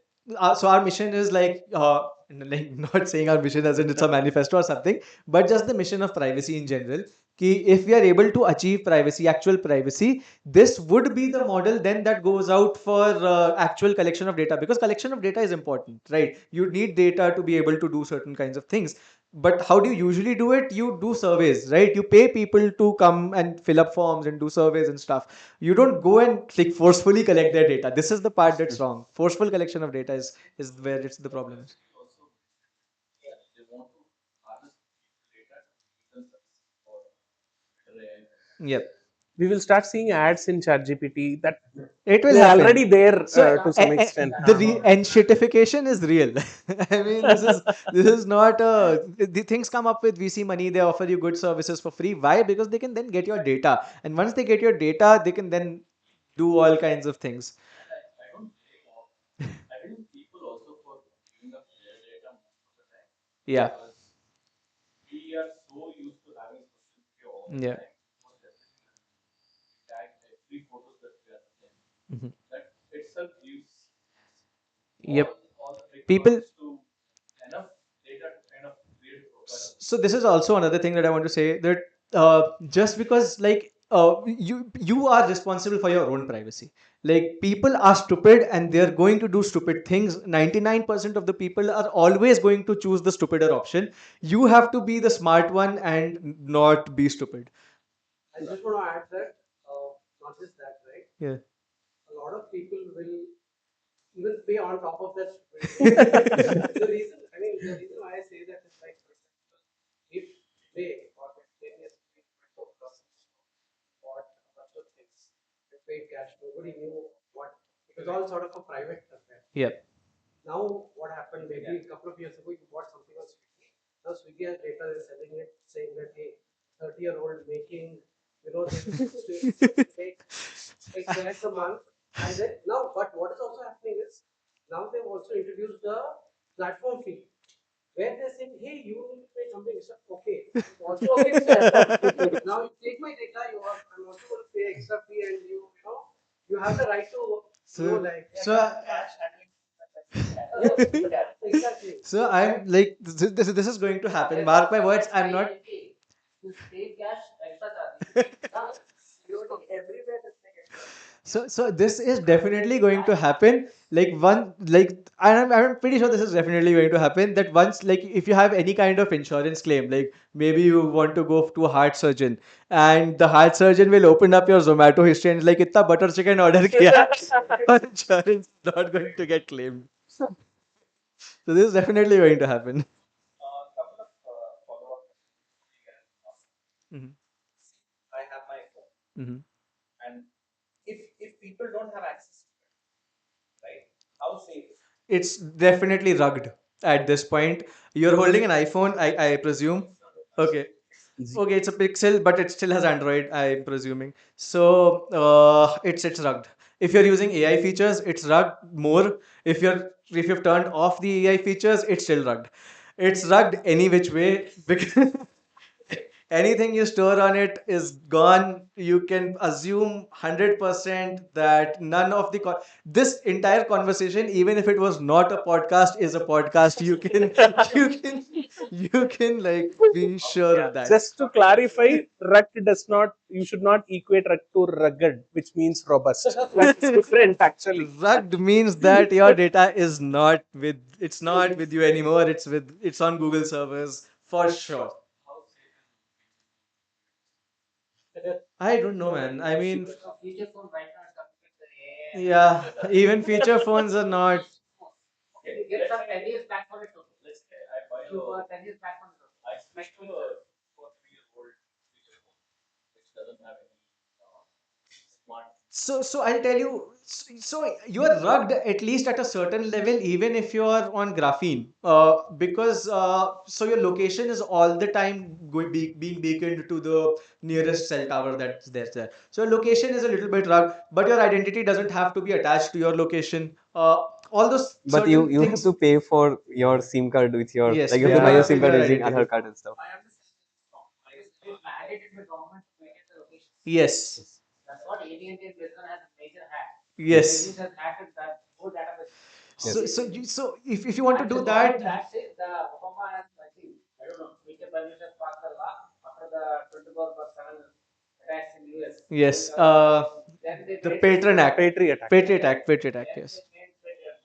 A: so our mission is like not saying our mission as in it's a manifesto or something, but just the mission of privacy in general. Ki if we are able to achieve privacy, actual privacy, this would be the model then that goes out for actual collection of data, because collection of data is important, right? You need data to be able to do certain kinds of things. But how do you usually do it? You do surveys, right? You pay people to come and fill up forms and do surveys and stuff. You don't go and like forcefully collect their data. This is the part that's wrong. Forceful collection of data is where it's the problem is.
E: you also mentioned that they want to harness people data to use themselves for better AI.
A: Yep.
B: We will start seeing ads in ChatGPT that
A: It will
B: they're
A: happen.
B: already there
A: So
B: to some extent.
A: enshittification is real. I mean, this is not a. The things come up with VC money. They offer you good services for free. Why? Because they can then get your data, and once they get your data, they can then do all kinds of things.
E: And I don't blame all. I blame people also for giving up their data most of the time
A: Yeah.
E: because we are so used to having social media all the
A: Yeah.
E: time. Most everything that we tag every photos that we are in.
A: Mhm.
E: That itself gives
A: Yep.
E: all the
A: People.
E: requirements to enough data to kind of create a profile of
A: So this is also another thing that I want to say, that just because you are responsible for your own privacy. Like, people are stupid and they're going to do stupid things. 99% of the people are always going to choose the stupider option. You have to be the smart one and not be stupid.
D: I just want to add that, not just that, right?
A: Yeah.
D: A lot of people will even pay on top of that. The reason why I say that is, like, for example, if today or 10 years ago, bought a bunch of things, they paid cash, nobody knew what, it was all sort of a private affair.
A: Yeah.
D: Now, what happened maybe a couple of years ago, you bought something on Swiggy. Now Swiggy has data, they're selling it, saying that hey, 30-year-old making, this take X lakhs a month, and then now, but what is also happening is now they've also introduced the platform fee where they're saying, hey, you need to pay something extra. Okay, I'm also against that. Now you take my data, I'm also going to pay extra fee, and you have the right to
A: So,
D: like
A: so
D: cash handling. Yeah, exactly.
A: so I'm like this is going to happen. Mark my words. I'm not.
D: You pay cash extra charge. You know, everywhere they take extra.
A: So this is definitely going to happen. Like one like I'm pretty sure this is definitely going to happen. That once like if you have any kind of insurance claim, like maybe you want to go to a heart surgeon, and the heart surgeon will open up your Zomato history and is like इतना butter chicken order किया, your insurance is not going to get claimed. So this is definitely going to happen.
E: Couple of follow-up questions we can ask.
A: Mhm.
E: I have my phone,
A: Mhm.
E: and if people don't have access to it, right? How safe is it?
A: It's definitely rugged at this point. You're holding an iPhone, I presume. Okay. Okay, it's a Pixel, but it still has Android, I'm presuming. So it's rugged. If you're using AI features, it's rugged more. If you've turned off the AI features, it's still rugged. It's rugged any which way because anything you store on it is gone. You can assume 100% that none of this entire conversation, even if it was not a podcast, is a podcast. You can you can you can like be sure
B: Yeah.
A: of that.
B: Just to clarify, rugged does not, you should not equate rugged to rugged, which means robust. That's different actually.
A: Rugged means that your data is not it's not with you anymore. It's on Google servers for sure.
E: How safe is
A: I don't know, man. I mean,
D: So feature phone right now is coming with the AI.
A: yeah, even feature phones are not.
E: okay?
D: You get some 10 years back for it too.
E: Let's say I buy
D: You got 10 years back from it.
E: I switch to a 2 or 3 year old feature phone, which doesn't have any smart.
A: So I'll tell you. So you're rugged at least at a certain level, even if you're on graphene, because so your location is all the time being beaconed to the nearest cell tower that's there. So your location is a little bit rugged, but your identity doesn't have to be attached to your location. All those
C: But you
A: certain
C: you have
A: things.
C: to pay for your SIM card with your
A: Yes,
C: like
A: you
C: you have to
A: have
C: buy
A: to
C: your
A: pay
C: SIM
A: for
C: card
A: your
C: using
A: identity.
C: Aadhaar card and stuff.
E: I understand this is wrong.
D: It is mandated by government to maintain the location.
A: Yes.
D: That's what AT&T and BSNL has a major hack.
A: Yes.
D: Chinese has hacked that whole database.
A: So
C: Yes.
A: if you want to
D: And
A: do
D: the government
A: that.
D: hacks it, the Obama has, I think, I don't know, Media Prime Minister passed the law after the 24/7 attacks in US.
A: Yes,
D: Then they
A: the
D: made
A: Patron Act.
B: Patriot Act.
A: Patriot Act. Patriot Act.
D: Then
A: Yes.
D: they made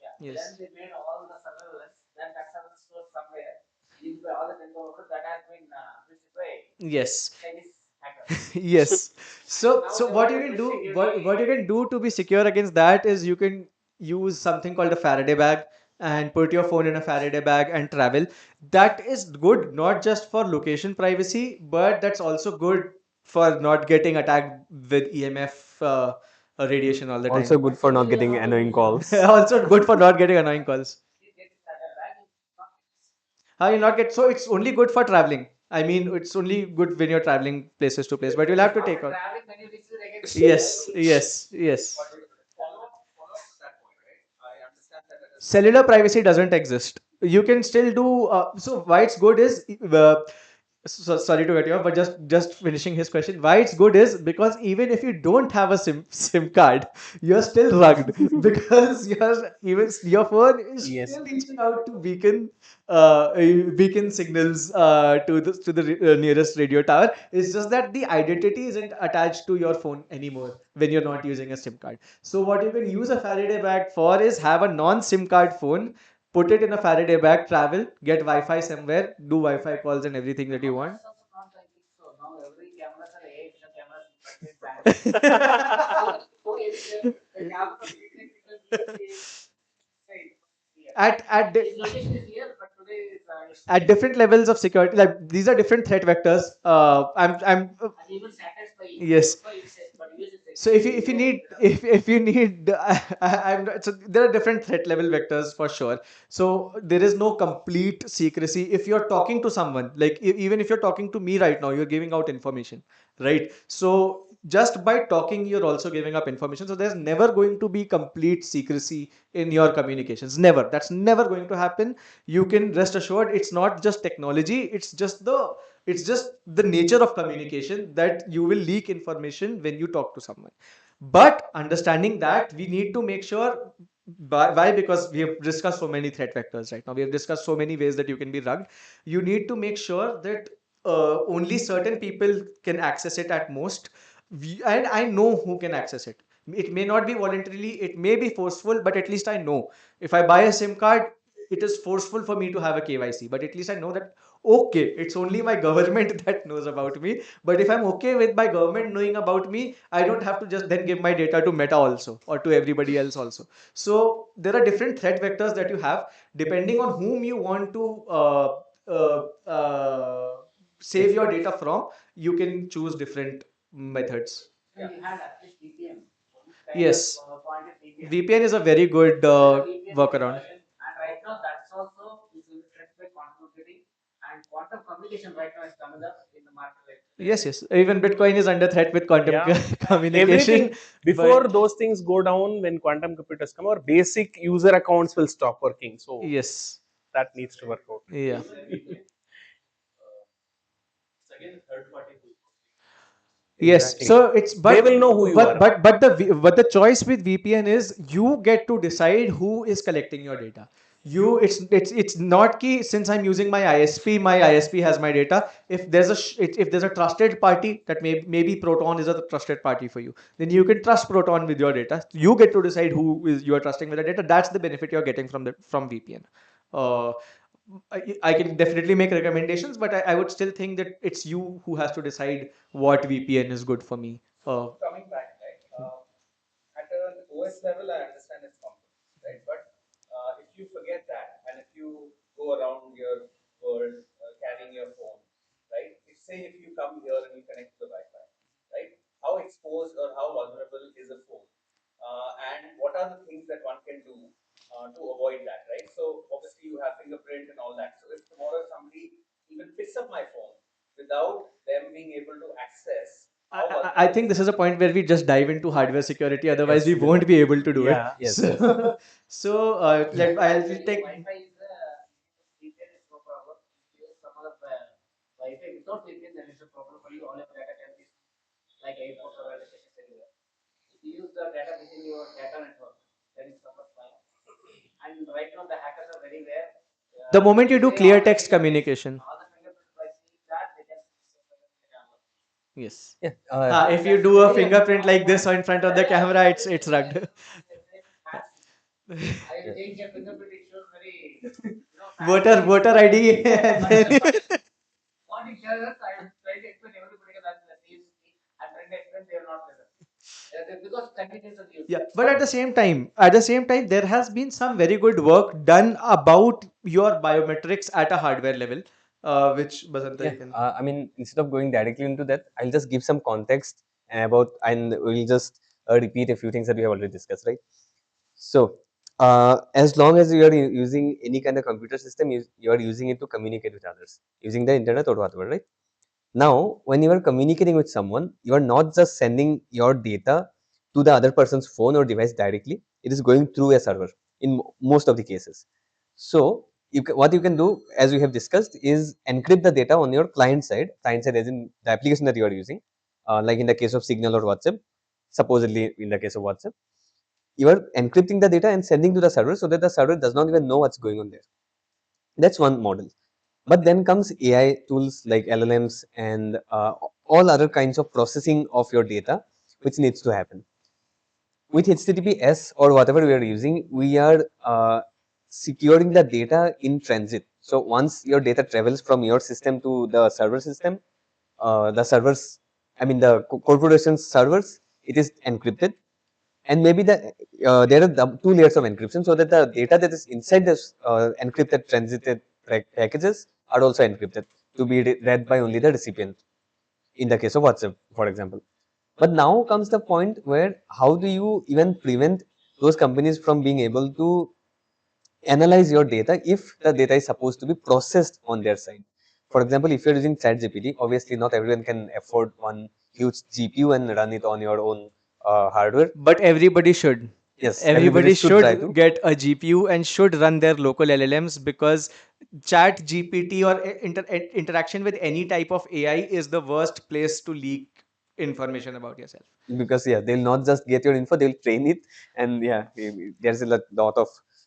D: yeah.
A: Yes.
D: Then they made all the surveillance. Then that surveillance stored somewhere. Used by all the 10 that has been visited by
A: Yes.
D: Chinese hackers.
A: Yes. So
D: Now
A: so
D: they
A: what
D: want
A: you
D: to
A: can do
D: investigate
A: what you can do to be secure against that is you can use something called a Faraday bag and put your phone in a Faraday bag and travel. That is good not just for location privacy, but that's also good for not getting attacked with EMF radiation all the time.
C: Also good for not getting annoying calls.
A: Also good for not getting annoying calls.
D: you get it at a bag, not
A: How you not get so it's only good for traveling. I mean, it's only good when you're traveling places to place, but you'll have to take out.
D: traveling when you reach it again.
A: Yes, yes, yes.
E: But follow up to that point, right? I understand that it is
A: Cellular privacy doesn't exist. You can still do. So why it's good is. Sorry to cut you off, but just finishing his question. Why it's good is because even if you don't have a SIM card, you're still rugged because your phone is
B: Yes.
A: still reaching out to beacon signals to the nearest radio tower. It's just that the identity isn't attached to your phone anymore when you're not using a SIM card. So what you can use a Faraday bag for is have a non-SIM card phone, put it in a Faraday bag, travel, get Wi-Fi somewhere, do Wi-Fi calls and everything that you want.
D: That's also not, I think so. Now every cameras are AI vision cameras in bag. So the camera
A: At
D: his location is here, but today is
A: at different levels of security, like these are different threat vectors. I'm
D: and even satellites by
A: Yes.
D: but US is
A: So if you need if you need so there are different threat level vectors for sure. So there is no complete secrecy. If you're talking to someone, like even if you're talking to me right now, you're giving out information, right? So just by talking, you're also giving up information. So there's never going to be complete secrecy in your communications. Never. That's never going to happen. You can rest assured. It's not just technology. It's just the nature of communication that you will leak information when you talk to someone. But understanding that, we need to make sure. Why? Because we have discussed so many threat vectors right now. We have discussed so many ways that you can be rugged. You need to make sure that only certain people can access it at most. And I know who can access it. It may not be voluntarily, it may be forceful, but at least I know. If I buy a SIM card, it is forceful for me to have a KYC, but at least I know that, okay, it's only my government that knows about me. But if I'm okay with my government knowing about me, I don't have to just then give my data to Meta also or to everybody else also. So there are different threat vectors that you have depending on whom you want to save your data from. You can choose different methods.
D: And we had at least VPN.
A: Yes,
D: Point is VPN.
A: VPN is a very good workaround.
D: And right now, that's also is threat by quantum computing, and quantum communication right now is coming up in the market.
A: Yes, yes. Even Bitcoin is under threat with quantum
B: Yeah.
A: communication.
B: Everything before
A: but
B: those things go down, when quantum computers come, our basic user accounts will stop working. So
A: yes,
B: that needs to work out.
A: yeah.
E: It's again third party who's
A: Yes,
B: Exactly.
A: so it's
B: They will know who you are.
A: but the choice with VPN is you get to decide who is collecting your data. It's not key. Since I'm using my ISP has my data. If there's if there's a trusted party, that maybe Proton is a trusted party for you, then you can trust Proton with your data. You get to decide who is you are trusting with the data. That's the benefit you're getting from VPN. Uh, I can definitely make recommendations, but I would still think that it's you who has to decide what VPN is good for me.
E: coming back, right? At an OS level, I understand it's complex, right? But if you forget that, and if you go around your world carrying your phone, right? If you come here and you connect to the Wi-Fi, right? How exposed or how vulnerable is a phone? And what are the things that one can do to avoid that, right? So obviously you have fingerprint and all that. So if tomorrow somebody even picks up my phone without them being able to access, how
A: I think this is a point where we just dive into hardware security. Otherwise,
B: Yes.
A: we won't be able to do it.
B: Yeah.
C: Yes,
A: So,
C: yes.
A: I'll take.
D: Wi-Fi is VPN is no problem. If you use some other Wi-Fi without VPN, then it's a problem for you. All your data can be like airports or railway stations anywhere. If you use the data within your data network, then it's somewhat fine. And right now, the hackers are very rare.
A: The moment you do
D: Say
A: clear text communication.
D: all the fingerprints by seeing that, they can
A: Yes.
C: Yeah.
A: If you do a fingerprint like this in front of the camera, it's rugged.
D: I think your fingerprint it shows very,
A: Voter ID. And then
D: what it shows us, I am trying to explain everybody that the same thing. I'm trying to explain they are not present. Because convenience of use.
A: yeah, but at the same time, there has been some very good work done about your biometrics at a hardware level, which Basanta
C: Yeah,
A: you can.
C: I mean, instead of going directly into that, I'll just give some context and we'll just repeat a few things that we have already discussed, right? So, as long as you are using any kind of computer system, you are using it to communicate with others, using the internet or whatever, right? Now, when you are communicating with someone, you are not just sending your data to the other person's phone or device directly. It is going through a server in most of the cases. So, what you can do, as we have discussed, is encrypt the data on your client side as in the application that you are using, like in the case of Signal or WhatsApp, supposedly in the case of WhatsApp. You are encrypting the data and sending to the server so that the server does not even know what's going on there. That's one model. But then comes AI tools like LLMs and all other kinds of processing of your data, which needs to happen. With HTTPS or whatever we are using, we are securing the data in transit. So once your data travels from your system to the server system, the servers, I mean the corporation's servers, it is encrypted. And maybe there are two layers of encryption so that the data that is inside this encrypted transited packages are also encrypted to be read by only the recipient in the case of WhatsApp, for example. But now comes the point where how do you even prevent those companies from being able to analyze your data if the data is supposed to be processed on their side? For example, if you're using ChatGPT, obviously not everyone can afford one huge GPU and run it on your own hardware.
A: But everybody should.
C: Yes, everybody
A: Everybody
C: should try
A: should
C: to.
A: get a GPU and should run their local LLMs, because chat GPT or interaction with any type of AI is the worst place to leak information about yourself.
C: Because yeah, they'll not just get your info, they'll train it, and yeah, there's a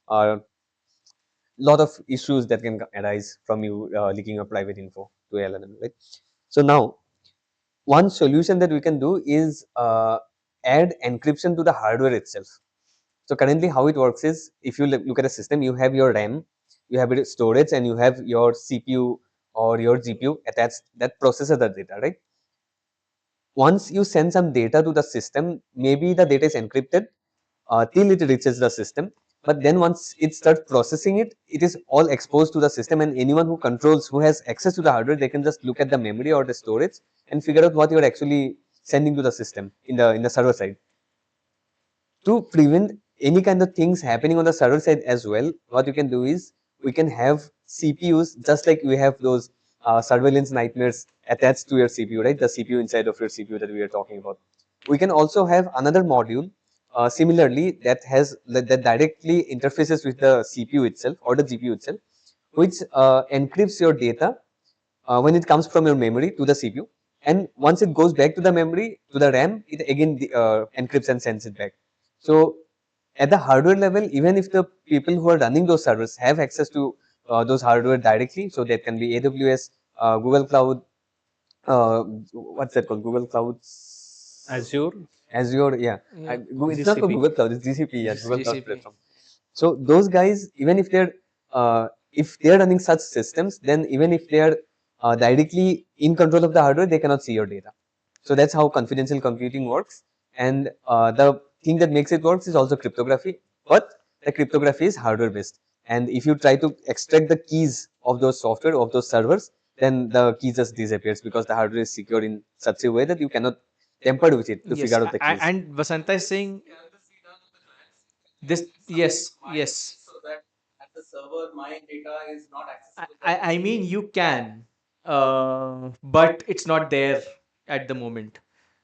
C: uh, lot of issues that can arise from you leaking your private info to LLM, right? So now, one solution that we can do is add encryption to the hardware itself. So currently, how it works is, if you look at a system, you have your RAM, you have your storage, and you have your CPU or your GPU attached that processes the data, right? Once you send some data to the system, maybe the data is encrypted till it reaches the system. But then once it starts processing it, it is all exposed to the system, and anyone who has access to the hardware, they can just look at the memory or the storage and figure out what you are actually sending to the system in the server side. To prevent any kind of things happening on the server side as well, what you can do is we can have CPUs just like we have those surveillance nightmares attached to your CPU, right? The CPU inside of your CPU that we are talking about. We can also have another module similarly that directly interfaces with the CPU itself or the GPU itself, which encrypts your data when it comes from your memory to the CPU. And once it goes back to the memory, to the RAM, it again encrypts and sends it back. So at the hardware level, even if the people who are running those servers have access to those hardware directly, so that can be AWS, Google Cloud, what's that called? Google Cloud,
B: Azure,
C: Azure, yeah.
A: Yeah.
C: It's not called
B: GCP.
C: Google Cloud, it's GCP, yeah, Google Cloud
A: GCP.
C: Platform. So those guys, even if they're running such systems, then even if they are directly in control of the hardware, they cannot see your data. So that's how confidential computing works. And the thing that makes it works is also cryptography, but the cryptography is hardware based. And if you try to extract the keys of those software of those servers, then the key just disappears because the hardware is secure in such a way that you cannot tamper with it to
A: Yes,
C: figure out the keys.
A: and Vasanta is saying
E: Can this be done on the client side?
A: this.
E: Some
A: Yes,
E: predefined
A: yes.
E: so that at the server my data is not
A: I,
E: accessible by
A: I
E: the
A: I mean,
E: user?
A: you can, but it's not there at the moment.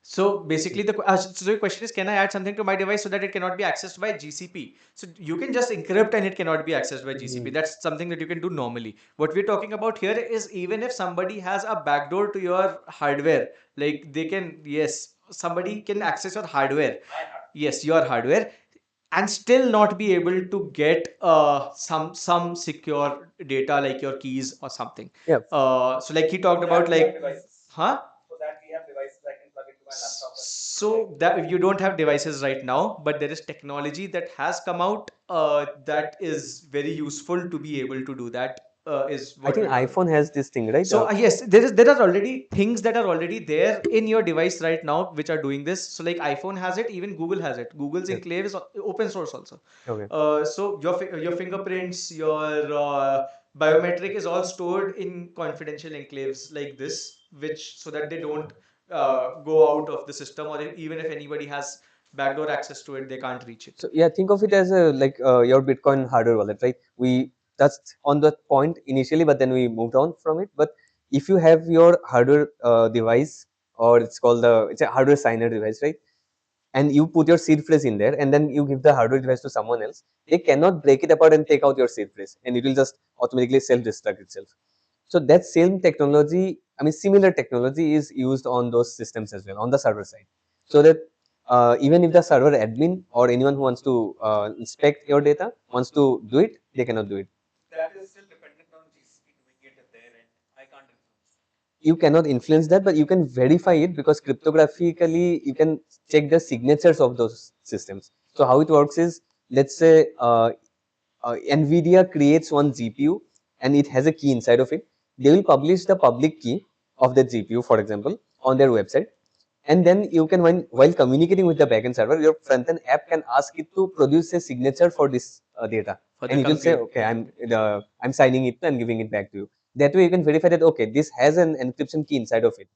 A: So basically, so the question is, can I add something to my device so that it cannot be accessed by GCP? So you can just encrypt and it cannot be accessed by GCP. That's something that you can do normally. What we're talking about here is, even if somebody has a backdoor to your hardware, like they can, yes, somebody can access your hardware.
E: My hardware.
A: Yes, your hardware, and still not be able to get some secure data like your keys or something.
C: Yeah.
A: So like he talked
E: For that
A: about,
E: we have
A: like,
E: devices.
A: huh?
E: For that we have devices I can plug into my laptop and
A: So that you don't have devices right now, but there is technology that has come out that is very useful to be able to do that. Is
C: I
A: what
C: think
A: we're talking.
C: iPhone has this thing, right?
A: So yes, there are already things that are already there in your device right now which are doing this. So like iPhone has it, even Google has it. Google's
C: Yes.
A: Enclave is open source also.
C: Okay.
A: So your fingerprints, your biometric is all stored in confidential enclaves like this, which so that they don't go out of the system, or even if anybody has backdoor access to it, they can't reach it.
C: So yeah, think of it as a like your Bitcoin hardware wallet, right? We touched on that point initially, but then we moved on from it. But if you have your hardware device, or it's a hardware signer device, right? And you put your seed phrase in there, and then you give the hardware device to someone else, they cannot break it apart and take out your seed phrase, and it will just automatically self-destruct itself. So that same technology, I mean, similar technology is used on those systems as well on the server side, so that even if the server admin or anyone who wants to inspect your data wants to do it, they cannot do it.
E: that is still dependent on GCP doing it at their end. I can't influence that.
C: You cannot influence that, but you can verify it because cryptographically you can check the signatures of those systems. So how it works is, let's say NVIDIA creates one GPU and it has a key inside of it. They will publish the public key of the GPU, for example, on their website. And then you can, while communicating with the backend server, your front-end app can ask it to produce a signature for this data,
A: For the
C: and it will say,
A: compute,
C: okay,
A: yeah.
C: I'm signing it and giving it back to you. That way, you can verify that okay, this has an encryption key inside of it.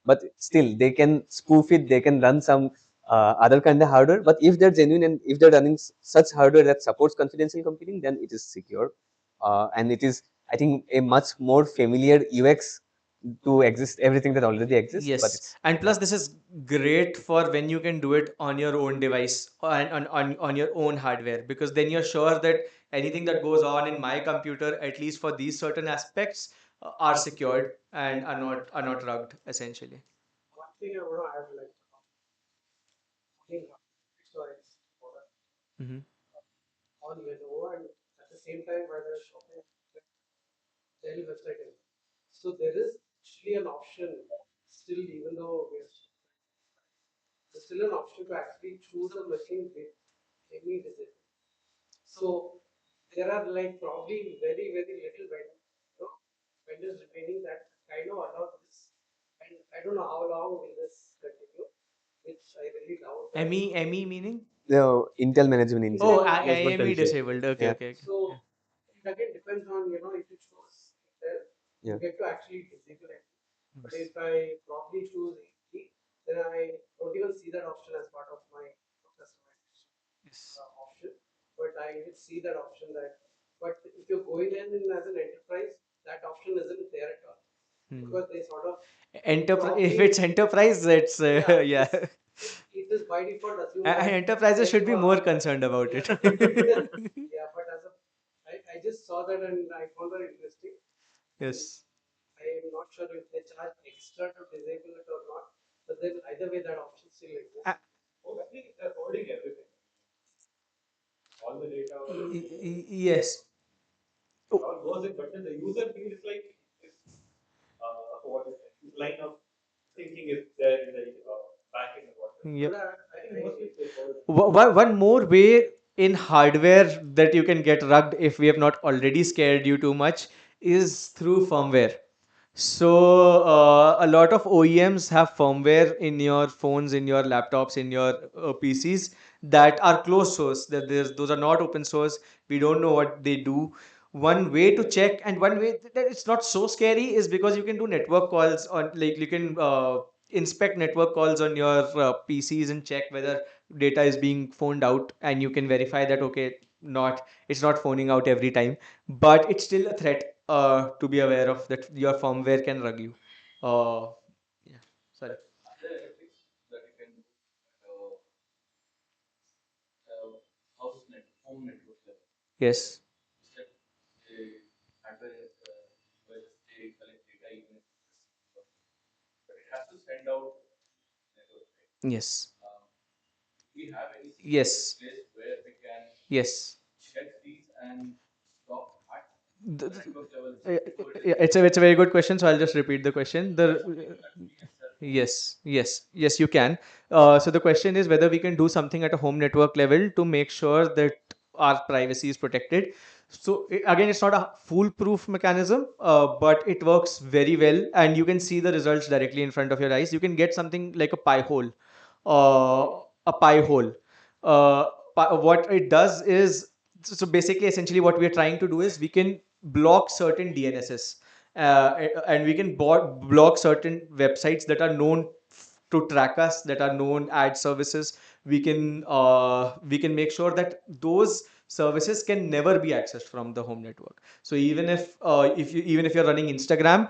C: but still they can spoof it. They can run some other kind of hardware. But if they're genuine and if they're running such hardware that supports confidential computing, then it is secure, and it is, I think, a much more familiar UX to exist everything that already exists. But
A: Yes,
C: it's,
A: and
C: yeah.
A: plus this is great for when you can do it on your own device and on your own hardware, because then you're sure that anything that goes on in my computer, at least for these certain aspects, are secured and are not rugged essentially.
D: One thing I want to add, like, thing, so I
A: Hmm.
D: on Lenovo, and at the same time while I was shopping, like, Dell website is. So there is actually an option still, even though we are, there's still an option to actually choose a machine with any disabled. So there are like probably very little vendors remaining that kind of allow this, and I don't know how long will this continue, which I really doubt that.
A: ME meaning?
C: The Intel Management
A: Oh,
C: Engine,
A: IME disabled. Okay,
C: yeah,
A: okay, okay.
C: yeah,
A: Yeah.
D: It again depends on, if you choose Intel, you
C: yeah.
D: get to actually disable it. But
A: Yes.
D: if I probably choose AMD, then I don't even see that option as part of my customization
A: Yes.
D: option. But I did see that option that, but if you're going in as an enterprise, that option isn't there at all,
A: Hmm.
D: because they sort of
A: Enterprise. If
D: probably,
A: it's enterprise, it's
D: yeah,
A: yeah.
D: it is by default assume
A: And
D: that
A: enterprises
D: if
A: should be more concerned about
D: yeah,
A: it.
D: yeah, but as a I just saw that and I found that interesting. And
A: Yes.
D: I am not sure if they charge extra to disable it or not, but then either way that option still exists.
A: Uh,
E: Mostly they're holding everything. All the data, all the
A: yes.
E: it all goes in, but then the user feels like this what is it? This line of thinking is there in the back end of what.
A: Yep.
D: But
E: I think mostly they hold it.
A: One more way in hardware that you can get rugged, if we have not already scared you too much, is through firmware. So a lot of OEMs have firmware in your phones, in your laptops, in your PCs that are closed source. That those are not open source. We don't know what they do. One way to check, and one way that it's not so scary, is because you can do network calls on, like you can inspect network calls on your PCs and check whether data is being phoned out, and you can verify that okay, not it's not phoning out every time, but it's still a threat to be aware of, that your firmware can rug you. Yeah, sorry.
E: Are there anything that you can do at home network level? Where
A: Yes.
E: instead the hardware devices they collect data even if it's just working, but it has to send out network, right?
A: Yes.
E: Do we have any systems in
A: Yes.
E: place where we can
A: Yes.
E: check these and stop at
A: The-
E: the network level
A: uh,
E: itself before it is
A: yeah, it's a very good question. So I'll just repeat the question.
E: something
A: The
E: that we itself can do?
A: yes, you can. So the question is whether we can do something at a home network level to make sure that our privacy is protected. So again, it's not a foolproof mechanism, but it works very well, and you can see the results directly in front of your eyes. You can get something like a pie hole, a pie hole. Uh, what it does is, so basically, essentially, what we are trying to do is we can block certain DNSs, and we can block certain websites that are known to track us, that are known ad services. We can make sure that those services can never be accessed from the home network. So even if you're running Instagram,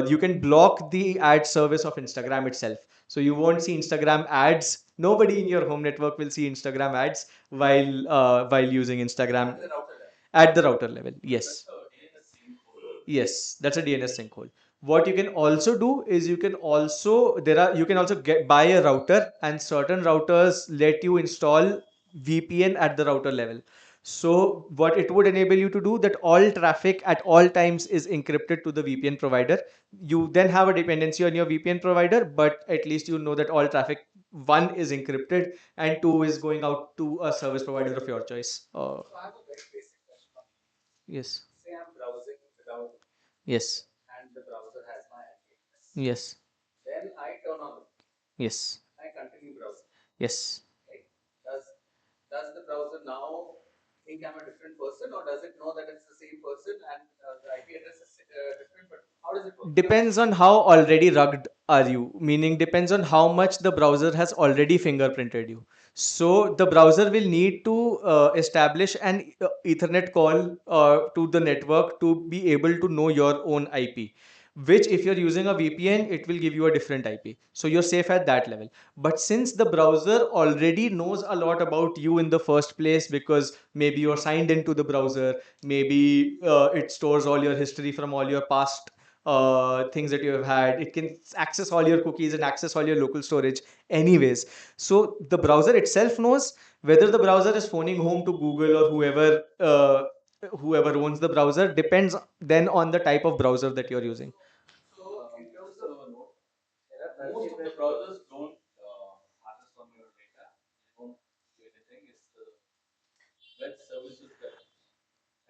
A: you can block the ad service of Instagram itself. So you won't see Instagram ads. Nobody in your home network will see Instagram ads while using Instagram
E: At the router level.
A: at the router level.
E: So that's
A: Yes.
E: a DNS sinkhole.
A: Yes, that's a DNS sinkhole. What you can also do is you can also buy a router, and certain routers let you install VPN at the router level. So what it would enable you to do, that all traffic at all times is encrypted to the VPN provider. You then have a dependency on your VPN provider, but at least you know that all traffic, one, is encrypted, and two, is going out to a service provider of your choice.
E: So I have a very basic question.
A: Yes.
E: Say I'm browsing without
A: Yes.
E: and the browser has my IP address.
A: Yes.
E: Then I turn on the
A: Yes.
E: I continue browsing.
A: Yes.
E: Right? Does the browser now think I'm a different person, or does it know that it's the same person and the IP address is different? But how does it work?
A: Depends on how already rugged are you, meaning depends on how much the browser has already fingerprinted you. So the browser will need to establish an ethernet call to the network to be able to know your own IP, which if you're using a VPN it will give you a different IP, so you're safe at that level. But since the browser already knows a lot about you in the first place, because maybe you're signed into the browser, maybe it stores all your history from all your past things that you have had. It can access all your cookies and access all your local storage anyways. So the browser itself knows whether the browser is phoning home to Google or whoever owns the browser. Depends then on the type of browser that you're using.
E: So, in terms of note, most of the browsers don't harness on your data. They don't do anything. It's the web services that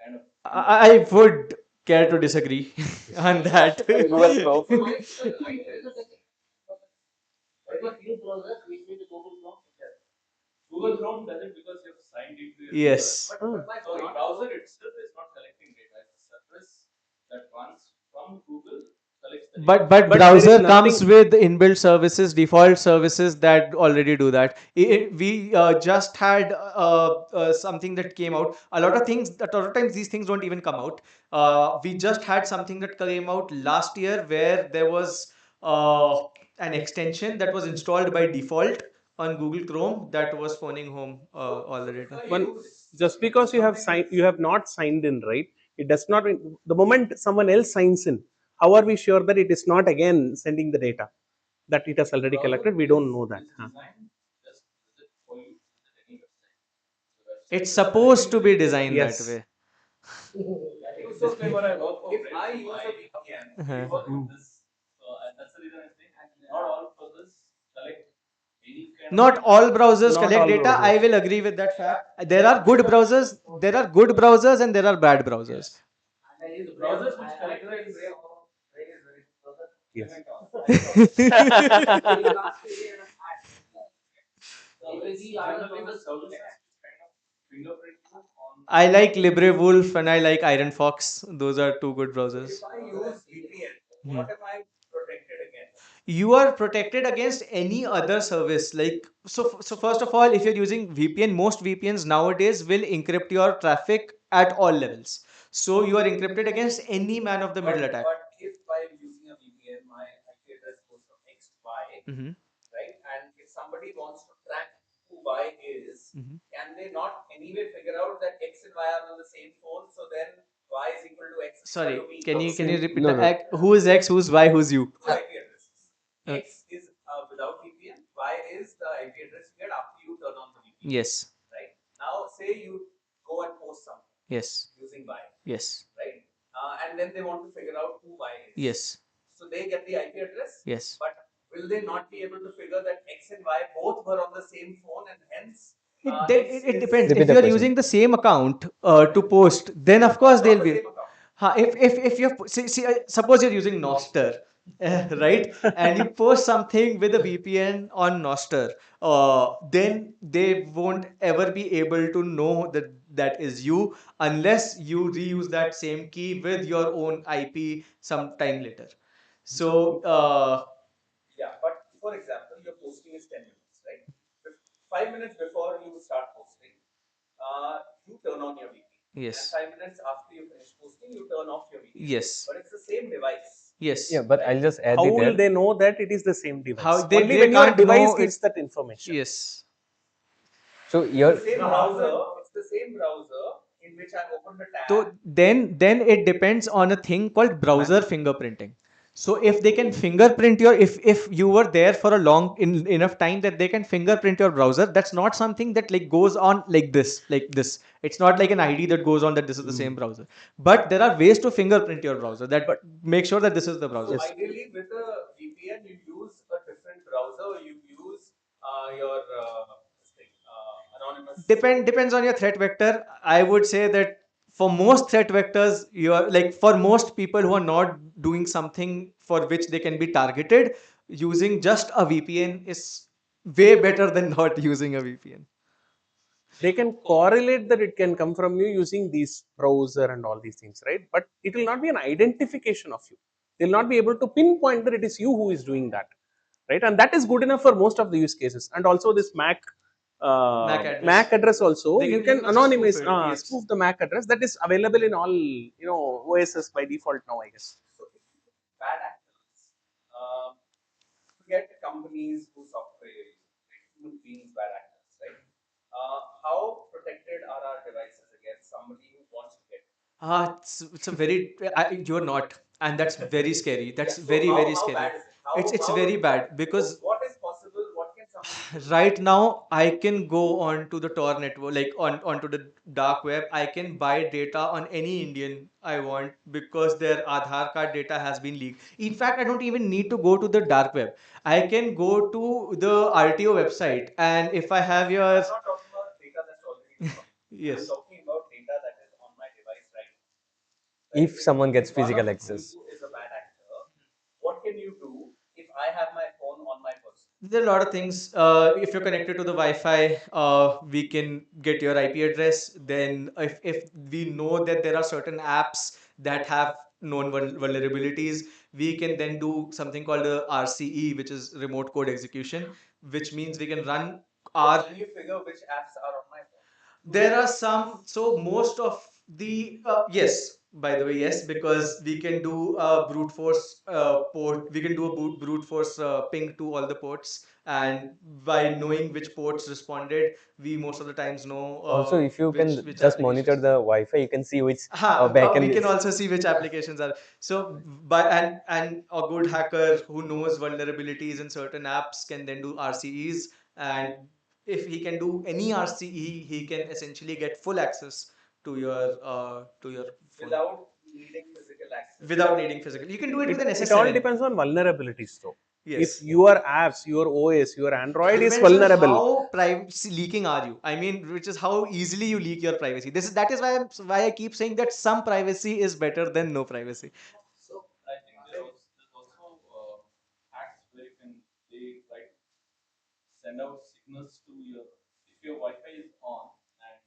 E: kind of
A: I would care to disagree on that.
C: Google Chrome.
E: so the point is, very few browsers which need Google Chrome feature. Google Chrome does it because you have signed into your user.
A: Yes.
E: But my so the browser itself is not collecting data. It's a service that runs from Google, collects the data.
A: But
B: But there is
A: browser comes
B: nothing-
A: with inbuilt services, default services that already do that. We just had something that came out. A lot of things, a lot of times these things don't even come out. We just had something that came out last year where there was uh, an extension that was installed by default on Google Chrome that was phoning home all the data.
B: One, just because you have signed, you have not signed in, right? It does not. The moment someone else signs in, how are we sure that it is not again sending the data that it has already collected? We don't know that.
E: It's designed just visit for you visit any website. The website
A: It's
E: is
A: supposed to
E: collecting
A: be
E: the data.
A: designed that
B: Yes.
A: way.
E: So when I work for if I use a VPN, we work
B: Mm.
E: with this. So that's the reason I say not all browsers collect any kind of
A: Not
E: data.
A: all browsers
B: Not
A: collect
B: all
A: data.
B: browsers.
A: I will agree with that fact. There are good browsers. There are good browsers and there are bad browsers.
E: The browsers which collect is
B: Yes.
E: generally the services which kind of fingerprint you on.
A: I like LibreWolf and I like Iron Fox. Those are two good browsers.
E: If I use VPN, what am I protected against?
A: You are protected against any other service. Like so first of all, if you're using VPN, most VPNs nowadays will encrypt your traffic at all levels. So you are encrypted against any man of the middle attack.
E: But if I'm using a VPN, my IP address goes from X to Y,
A: Mhm.
E: right? And if somebody wants to track who Y is,
A: Mhm.
E: can they not anyway figure out that X and Y are on the same phone? So then Y is equal to X
A: Sorry,
E: equal to me.
A: can you repeat
C: No,
A: that?
C: no.
A: Who is X? Who's Y? Who's you?
E: Two IP addresses.
A: Uh,
E: X is without VPN. Y is the IP address you get after you turn on the VPN.
A: Yes.
E: Right. Now, say you go and post something
A: Yes.
E: using Y,
A: Yes.
E: right? And then they want to figure out who Y is.
A: Yes.
E: So they get the IP address.
A: Yes.
E: But will they not be able to figure that X and Y both were on the same phone and hence
A: It depends.
C: Repeat
A: If
C: the
A: you are
C: question.
A: using the same account to post, then of course they'll be. If you see, suppose you're using Nostr, right, and you post something with a VPN on Nostr, then they won't ever be able to know that that is you unless you reuse that same key with your own IP sometime later. So
E: yeah, but for example, your posting is 10 minutes, right? 5 minutes before you start posting, you turn on your VPN.
A: yes,
E: And 5 minutes after you finish posting, you turn off your VPN.
A: yes,
E: But it's the same device.
A: yes.
C: Yeah, but I'll just add
B: How
C: it
B: will
C: here.
B: they know that it is the same device?
A: How
B: Only
A: they
B: when your
A: can't
B: device
A: know
B: gives
A: it.
B: that information.
A: Yes.
C: So your
E: It's the same browser. It's the same browser in which I opened the tab.
A: So then it depends on a thing called browser fingerprinting. So if they can fingerprint your if you were there for a long enough time that they can fingerprint your browser, that's not something that like goes on like this. It's not like an ID that goes on that this is the same browser. But there are ways to fingerprint your browser that make sure that this is the browser.
E: So ideally, with a VPN, you use a different browser. Or you use your this thing, anonymous.
A: Depends on your threat vector. I would say that for most threat vectors, you are like for most people who are not doing something for which they can be targeted, using just a VPN is way better than not using a VPN.
B: They can correlate that it can come from you using these browser and all these things, right? But it will not be an identification of you. They'll not be able to pinpoint that it is you who is doing that, right? And that is good enough for most of the use cases. And also this
A: MAC address.
B: MAC address also,
A: They
B: you
A: can
B: can
A: also spoof
B: anonymize,
A: it. Yes.
B: spoof the MAC address that is available in all OSs by default now, I guess.
E: So if you look at bad actors, forget companies whose software you're using, right? Human beings, bad actors, right? How protected are our devices against somebody who wants to get?
A: It's a very you're not, and that's very scary.
E: Yeah.
A: That's
E: So
A: very very
E: how
A: scary.
E: bad is it?
A: It's very bad
E: So
A: because
E: what is possible? What can somebody do?
A: right now I can go on to the Tor network, like onto the dark web. I can buy data on any Indian I want because their Aadhaar card data has been leaked. In fact, I don't even need to go to the dark web. I can go to the RTO website, and if I have your
E: I'm not talking about data that's already stored. I'm
A: yes.
E: talking about data that is on my device right now.
C: If someone gets
E: If one
C: physical
E: of
C: access.
E: you is a bad actor, what can you do if I have my phone on my person?
A: There are a lot of things. If you're connected to the Wi-Fi, we can get your IP address. Then, if we know that there are certain apps that have known vulnerabilities, we can then do something called a RCE, which is remote code execution, which means we can run our.
E: Can you figure which apps are on my phone?
A: There are some. So most of the yes. By the way, yes, because we can do a brute force port. We can do a brute force ping to all the ports, and by knowing which ports responded, we most of the times know
C: Also, if you can
A: which
C: just monitor
A: applications.
C: the Wi-Fi, you can see which
A: We
C: backend
A: can
C: is.
A: also see which applications are so by and a good hacker who knows vulnerabilities in certain apps can then do RCEs, and if he can do any RCE, he can essentially get full access to your phone
E: Without needing physical access.
A: without needing physical. You can do it with an
B: It all
A: SS7.
B: depends on vulnerabilities though. If
A: Yes.
B: your apps, your OS, your Android is
A: Depends on
B: vulnerable,
A: how privacy leaking are you. I mean, which is how easily you leak your privacy. That is why I keep saying that some privacy is better than no privacy.
E: So I think there's also hacks where you can they try to send out signals to your if your Wi-Fi is on and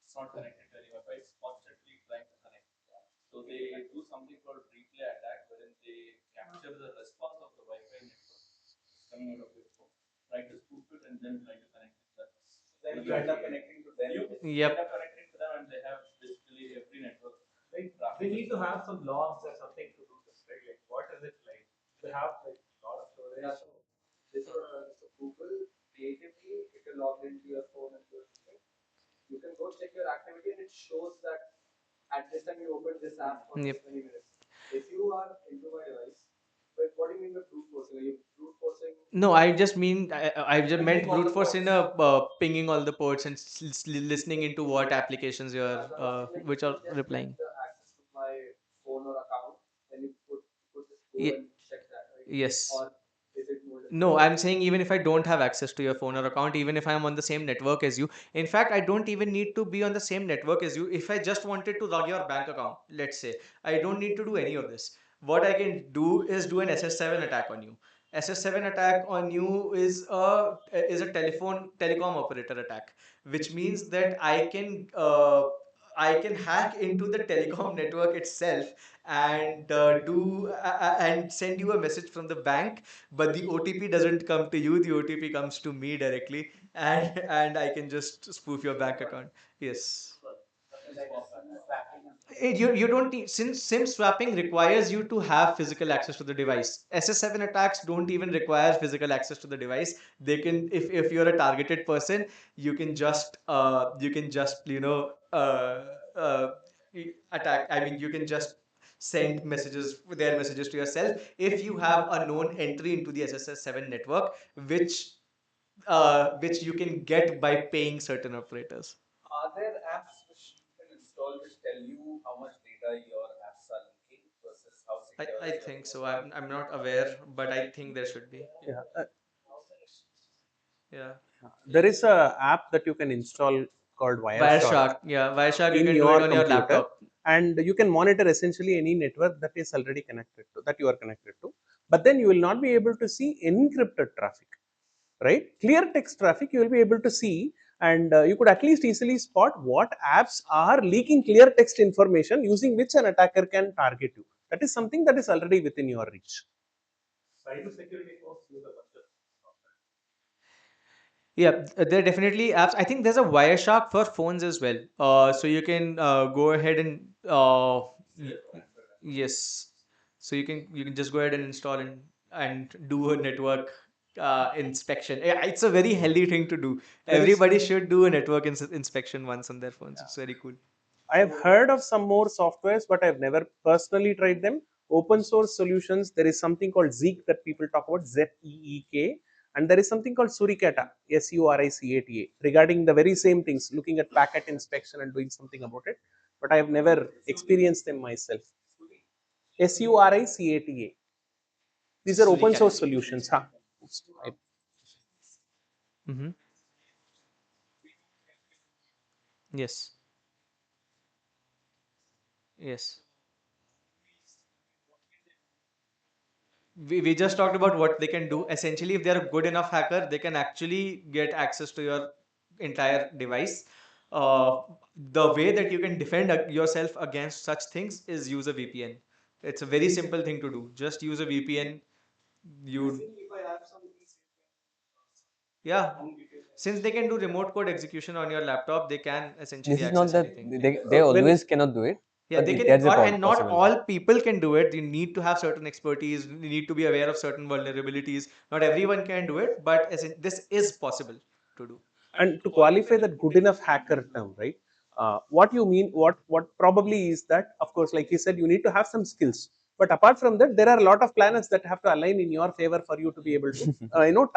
E: it's not connected to any Wi-Fi, it's constantly trying to connect. So they do something called replay attack, wherein they capture the response of the Wi-Fi network that's coming out of your phone, try to spoof it, and then try to connect it. Then you end up connecting to them. You
A: Yep.
E: end up connecting to them, and they have basically every network.
D: Like, we need to have some logs or something to do this, right? Like, what is it like? They have like a lot of storage. Yeah, so so Google natively, if you're logged into your phone and you're using, you can go check your activity and it shows that at this time you opened this app for
A: Yep.
D: this many minutes. If you are into my device, but what do you mean by brute forcing? Are you brute forcing?
A: No, I just mean I just meant
E: Pinging all
A: brute
E: the
A: force in
E: ports.
A: a pinging all the ports and listening into what applications you're
D: Yeah, so I'm asking, like,
A: which
D: if
A: are
D: you just get
A: replying.
D: the access to my phone or account, then you could just go
A: Ye-
D: and check that, right?
A: yes.
D: Or is it more difficult?
A: No, I'm saying even if I don't have access to your phone or account, even if I'm on the same network as you, in fact, I don't even need to be on the same network as you. If I just wanted to log your bank account, let's say, I don't need to do any of this. What I can do is do an SS7 attack on you. SS7 attack on you is a telecom operator attack, which means that I can hack into the telecom network itself and and send you a message from the bank, but the OTP doesn't come to you. The OTP comes to me directly, and and I can just spoof your bank account. Yes.
D: Like SIM swapping and stuff.
A: You don't need, since SIM swapping requires you to have physical access to the device. SS7 attacks don't even require physical access to the device. They can, if you're a targeted person, you can just uh, attack. I mean, you can just send their messages to yourself if you have a known entry into the SSS7 network, which you can get by paying certain operators.
E: Are there apps which you can install which tell you how much data your apps are leaking versus how secure
A: I
E: is your
A: think
E: phone?
A: so. I'm not aware, but I think there should be.
B: yeah,
A: Yeah.
B: there is a app that you can install called Wireshark
A: Wireshark. Yeah, Wireshark. You
B: in
A: can do it
B: your
A: on your
B: computer,
A: laptop.
B: and you can monitor essentially any network that is already connected to that you are connected to. But then you will not be able to see encrypted traffic, right? Clear text traffic you will be able to see, and you could at least easily spot what apps are leaking clear text information using which an attacker can target you. That is something that is already within your reach.
E: Cybersecurity folks use a bunch of software.
A: Yeah, there are definitely apps. I think there's a Wireshark for phones as well. So you can go ahead and
E: Say for Android apps.
A: yes, so you can just go ahead and install and do a network inspection. Yeah, it's a very healthy thing to do.
B: There is
A: Everybody should do a network inspection once on their phones. It's very cool.
B: I have heard of some more softwares, but I've never personally tried them. Open source solutions, there is something called Zeek that people talk about, Zeek, and there is something called Suricata, Suricata, regarding the very same things, looking at packet inspection and doing something about it. But I have never experienced them myself. Suricata. These are open source solutions. Huh?
A: Mm-hmm. Yes. Yes. We just talked about what they can do. Essentially, if they're a good enough hacker, they can actually get access to your entire device. Uh, the way that you can defend yourself against such things is use a VPN. It's a very simple thing to do. Just use a VPN. You, yeah. Since they can do remote code execution on your laptop, they can essentially
C: This is not
A: access
C: that
A: anything.
C: they
B: When
C: always cannot do it,
A: Yeah,
C: but
A: they can,
C: that's a
A: and not
C: possibility.
A: all people can do it. You need to have certain expertise. You need to be aware of certain vulnerabilities. Not everyone can do it, but as in, this is possible to do.
B: and to qualify that good enough hacker term, right? What you mean, what probably is that, of course, like you said, you need to have some skills, but apart from that, there are a lot of planets that have to align in your favor for you to be able to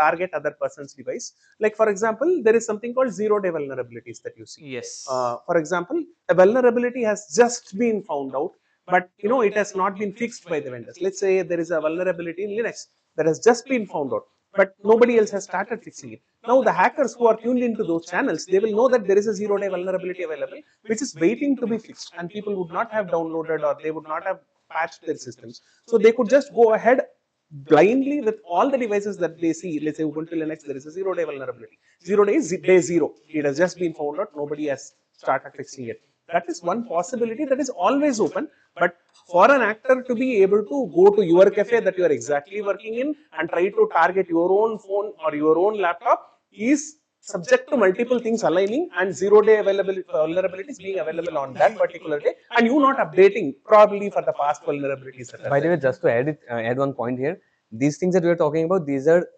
B: target other person's device. Like for example, there is something called zero day vulnerabilities that you see.
A: Yes.
B: For example, a vulnerability has just been found out, but it has not been fixed by the vendors. Let's say there is a vulnerability in Linux that has just been found out, but nobody else has started fixing it. Now, the hackers who are tuned into those channels, they will know that there is a zero-day vulnerability available, which is waiting to be fixed, and people would not have downloaded or they would not have patched their systems. So they could just go ahead blindly with all the devices that they see. Let's say Ubuntu Linux, there is a zero-day vulnerability. 0 day is day zero. It has just been found out. Nobody has started fixing it. That is one possibility that is always open. But for an actor to be able to go to your cafe that you are exactly working in and try to target your own phone or your own laptop is subject to multiple things aligning and zero-day vulnerabilities being available on that particular day, and you not updating probably for the past vulnerabilities that are
C: By the
B: there.
C: way, just to add one point here, these things that we are talking about, these are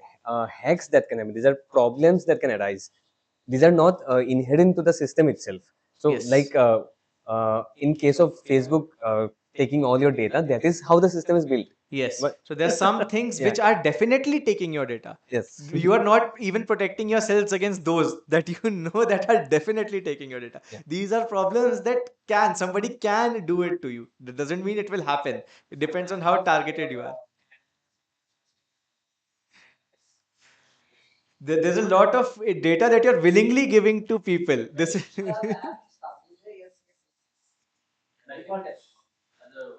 C: hacks that can happen. These are problems that can arise. These are not inherent to the system itself. So,
A: Yes.
C: like in case of Facebook taking all your data, that is how the system is built.
A: Yes.
C: But
A: So there's some things
C: yeah,
A: which are definitely taking your data.
C: yes,
A: You are not even protecting yourselves against those that you know that are definitely taking your data.
C: Yeah.
A: These are problems that somebody can do it to you. That doesn't mean it will happen. It depends on how targeted you are. There's a lot of data that you're willingly giving to people. This is
E: And I think as a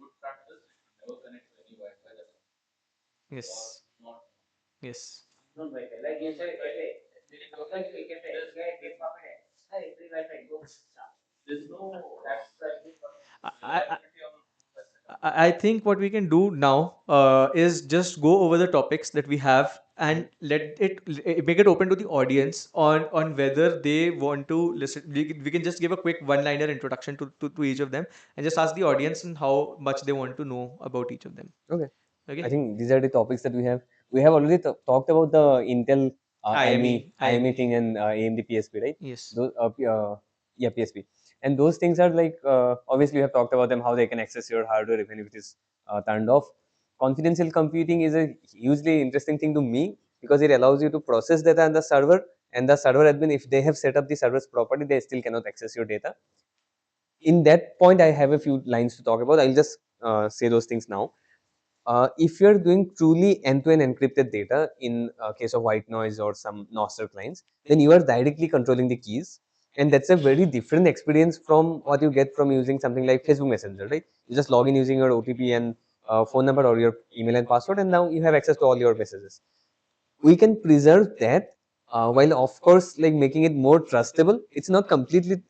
E: good practice, you should never connect to any Wi-Fi that is
A: yes.
E: not.
A: Yes.
E: There's no
A: I,
E: reliability on the setup.
A: I think what we can do now is just go over the topics that we have and let it make it open to the audience on whether they want to listen. We can just give a quick one-liner introduction to each of them and just ask the audience and how much they want to know about each of them.
C: okay. I
A: Okay.
C: think these are the topics that we have. We have already talked about the Intel IME thing and AMD PSP, right?
A: Yes.
C: Those, yeah, PSP. And those things are like, obviously, we have talked about them, how they can access your hardware even if it is turned off. Confidential computing is a hugely interesting thing to me because it allows you to process data on the server, and the server admin, if they have set up the servers properly, they still cannot access your data. In that point, I have a few lines to talk about. I'll just say those things now. If you're doing truly end-to-end encrypted data in case of white noise or some Nostr clients, then you are directly controlling the keys. And that's a very different experience from what you get from using something like Facebook Messenger, right? You just log in using your OTP and phone number or your email and password, and now you have access to all your messages. We can preserve that while of course like making it more trustable. It's not completely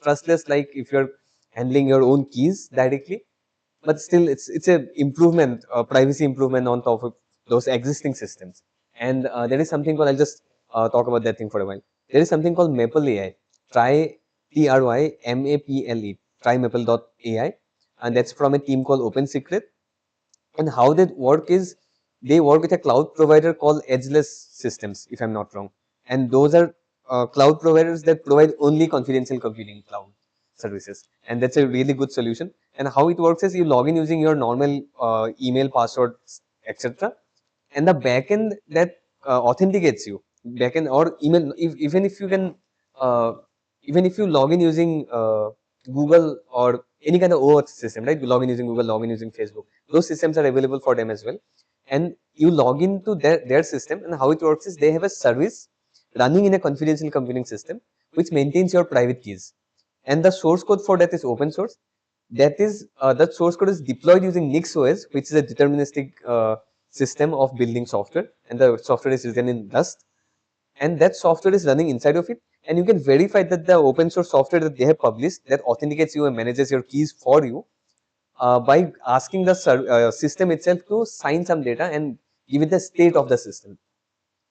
C: trustless like if you're handling your own keys directly, but still it's a improvement, privacy improvement on top of those existing systems. And there is something called, I'll just talk about that thing for a while. There is something called Maple AI. Try TRYMAPLE, trymaple.ai, and that's from a team called Open Secret. And how they work is they work with a cloud provider called Edgeless Systems, if I'm not wrong. And those are cloud providers that provide only confidential computing cloud services. And that's a really good solution. And how it works is you log in using your normal email, password, etc. And the backend that authenticates you, backend or email, even if you can, uh, even if you log in using Google or any kind of OAuth system, right? You log in using Google, log in using Facebook. Those systems are available for them as well. And you log into their system, and how it works is they have a service running in a confidential computing system which maintains your private keys. And the source code for that is open source. That source code is deployed using NixOS, which is a deterministic system of building software, and the software is written in Rust, and that software is running inside of it. And you can verify that the open source software that they have published that authenticates you and manages your keys for you by asking the system itself to sign some data and give it the state of the system.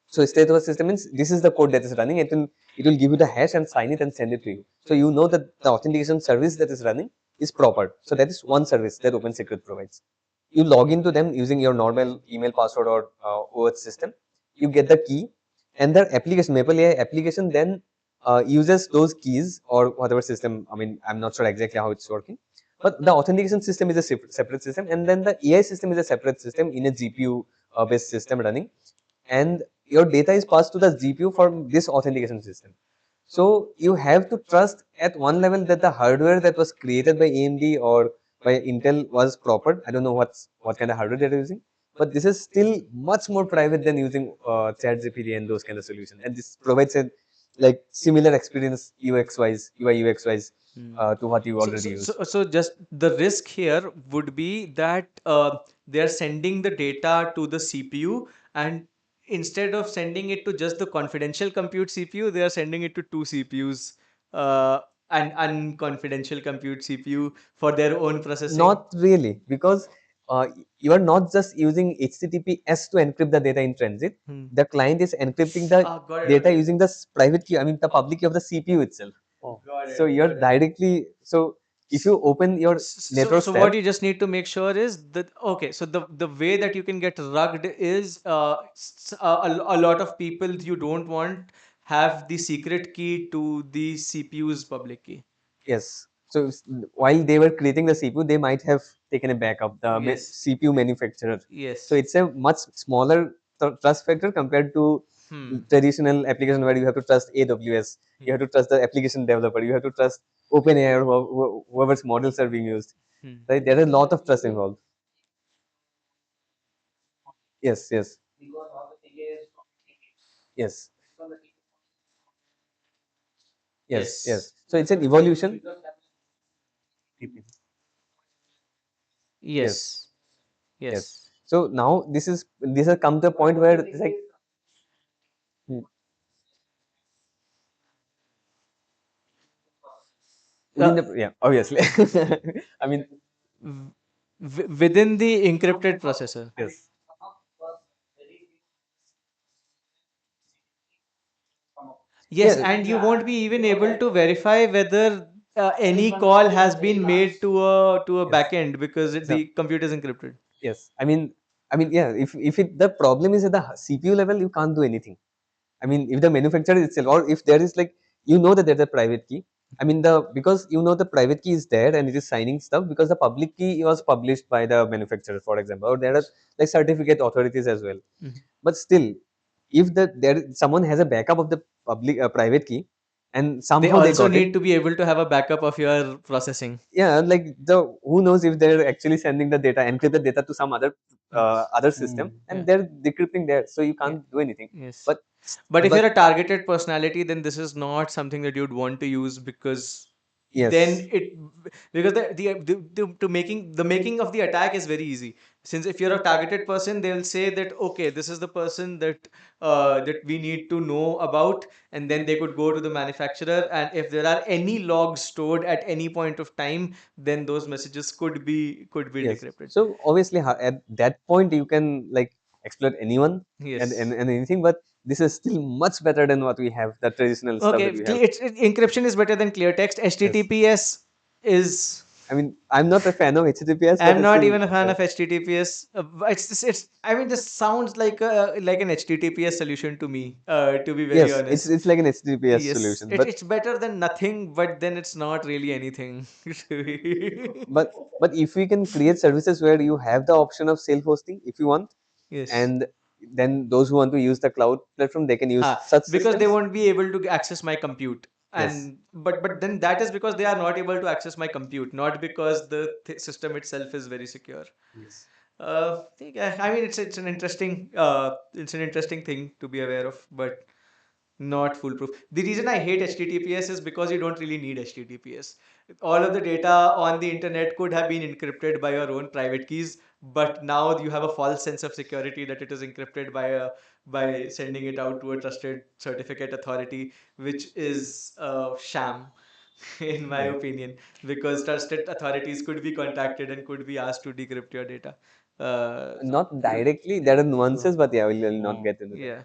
C: So state of the system means this is the code that is running. It will give you the hash and sign it and send it to you. So you know that the authentication service that is running is proper. So that is one service that Open Secret provides. You log into them using your normal email, password, or OAuth system. You get the key, and their application, Maple AI application, then uses those keys or whatever system. I mean, I'm not sure exactly how it's working, but the authentication system is a separate system, and then the AI system is a separate system in a GPU based system running, and your data is passed to the GPU from this authentication system. So you have to trust at one level that the hardware that was created by AMD or by Intel was proper. I don't know what kind of hardware they're using, but this is still much more private than using ChatGPT and those kind of solutions. And this provides a like similar experience UX wise, UI UX wise to what you
A: So,
C: already
A: so,
C: use.
A: so, so just the risk here would be that they're sending the data to the CPU, and instead of sending it to just the confidential compute CPU, they are sending it to two CPUs, an unconfidential compute CPU for their own processing.
C: Not really, because you are not just using HTTPS to encrypt the data in transit.
A: Hmm.
C: The client is encrypting the
A: Got it.
C: data
A: Okay.
C: using the private key, I mean the public key of the CPU itself.
B: Oh.
C: So you're directly, so if you open your network
A: So
C: tab,
A: what you just need to make sure is that, okay, so the way that you can get rugged is a lot of people you don't want have the secret key to the CPU's public key.
C: yes. So while they were creating the CPU, they might have taken a backup, the
A: Yes.
C: CPU manufacturer.
A: Yes.
C: So it's a much smaller trust factor compared to
A: Hmm.
C: traditional application where you have to trust AWS, you have to trust the application developer, you have to trust OpenAI or whoever's models are being used.
A: Hmm.
C: Right? There is a lot of trust involved. Yes, yes,
D: Because all the thing is
C: yes,
D: from the
C: yes, yes.
A: Yes.
C: So it's an evolution. Yes,
A: Yes.
C: yes.
A: Yes.
C: So now this has come to a point where it's like hmm, within the yeah, obviously. I mean,
A: w- Within the encrypted processor.
C: yes,
A: Yes,
C: yeah,
A: and you won't be even able to verify whether any call has been made to a
C: yes.
A: backend because
C: So
A: the computer is encrypted.
C: yes, yeah. If it the problem is at the CPU level, you can't do anything. I mean, if the manufacturer itself, or if there is like you know that there's a private key. I mean, because you know the private key is there and it is signing stuff because the public key was published by the manufacturer, for example, or there are like certificate authorities as well.
A: Mhm.
C: But still, if someone has a backup of the public private key, and
A: They
C: somehow they
A: also
C: got it,
A: need to be able to have a backup of your processing.
C: yeah, like who knows if they're actually sending the data, encrypted data to some other system,
A: Yeah.
C: and they're decrypting there, so you
A: Yeah.
C: can't do anything.
A: Yes.
C: But
A: But if
C: but
A: you're a targeted personality, then this is not something that you'd want to use because.
C: Yes.
A: then it, because to making the making of the attack is very easy. Since if you're a targeted person, they'll say that okay, this is the person that we need to know about, and then they could go to the manufacturer, and if there are any logs stored at any point of time, then those messages could be
C: Yes.
A: decrypted.
C: So obviously, at that point, you can like exploit anyone
A: Yes.
C: and anything, but this is still much better than what we have, the traditional stuff
A: Okay,
C: that we have.
A: encryption is better than clear text.
C: Yes.
A: HTTPS is.
C: I mean, I'm not a fan of HTTPS, but
A: I'm
C: it's
A: not
C: still,
A: even a fan of HTTPS. It's. I mean, this sounds like an HTTPS solution to me. To be very
C: yes,
A: honest.
C: it's like an HTTPS
A: Yes,
C: solution, but
A: it's better than nothing, but then it's not really anything.
C: but but if we can create services where you have the option of self hosting if you want,
A: Yes.
C: and then those who want to use the cloud platform, they can use such
A: Because they
C: systems.
A: won't be able to access my compute.
C: Yes.
A: And but then that is because they are not able to access my compute, not because the system itself is very secure.
C: Yes.
A: I mean, it's an interesting thing to be aware of, but not foolproof. The reason I hate HTTPS is because you don't really need HTTPS. All of the data on the internet could have been encrypted by your own private keys, but now you have a false sense of security that it is encrypted by sending it out to a trusted certificate authority, which is a sham, in my opinion, because trusted authorities could be contacted and could be asked to decrypt your data.
C: Not directly, there are nuances, but yeah, we'll not get into that.
A: Yeah.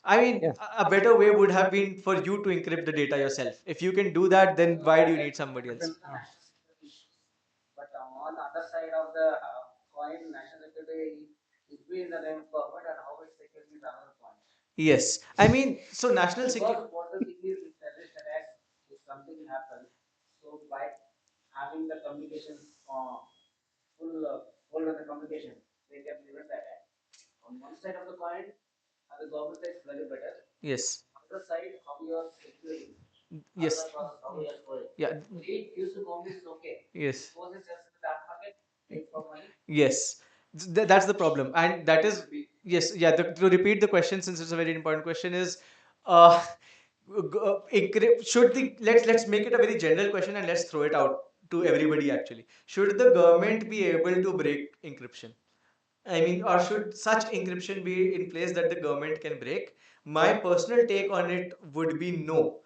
A: I mean,
C: Yeah.
A: a better way would have been for you to encrypt the data yourself. If you can do that, then why do you need somebody else?
D: National security issues. But on the other side of the coin, national security is be in the name of government and how it's secured is another point.
A: Yes. I mean, so national security.
D: Because what the thing is, with terrorist attacks, if something happens, so by having the communication full hold on the communication, they can prevent the attack. On one side of the coin, the government side is very better.
A: Yes.
D: Other side, how you are securing.
A: Yes.
D: Other process, how you are going.
A: Yeah.
D: Three gives to government is okay.
A: Yes.
D: Suppose it's just in the black market, take for money.
A: Yes. That's the problem. And that is, yes, yeah, to repeat the question, since it's a very important question, is uh, should the let's make it a very general question and let's throw it out to everybody actually. Should the government be able to break encryption? I mean, or should such encryption be in place that the government can break? My personal take on it would be no.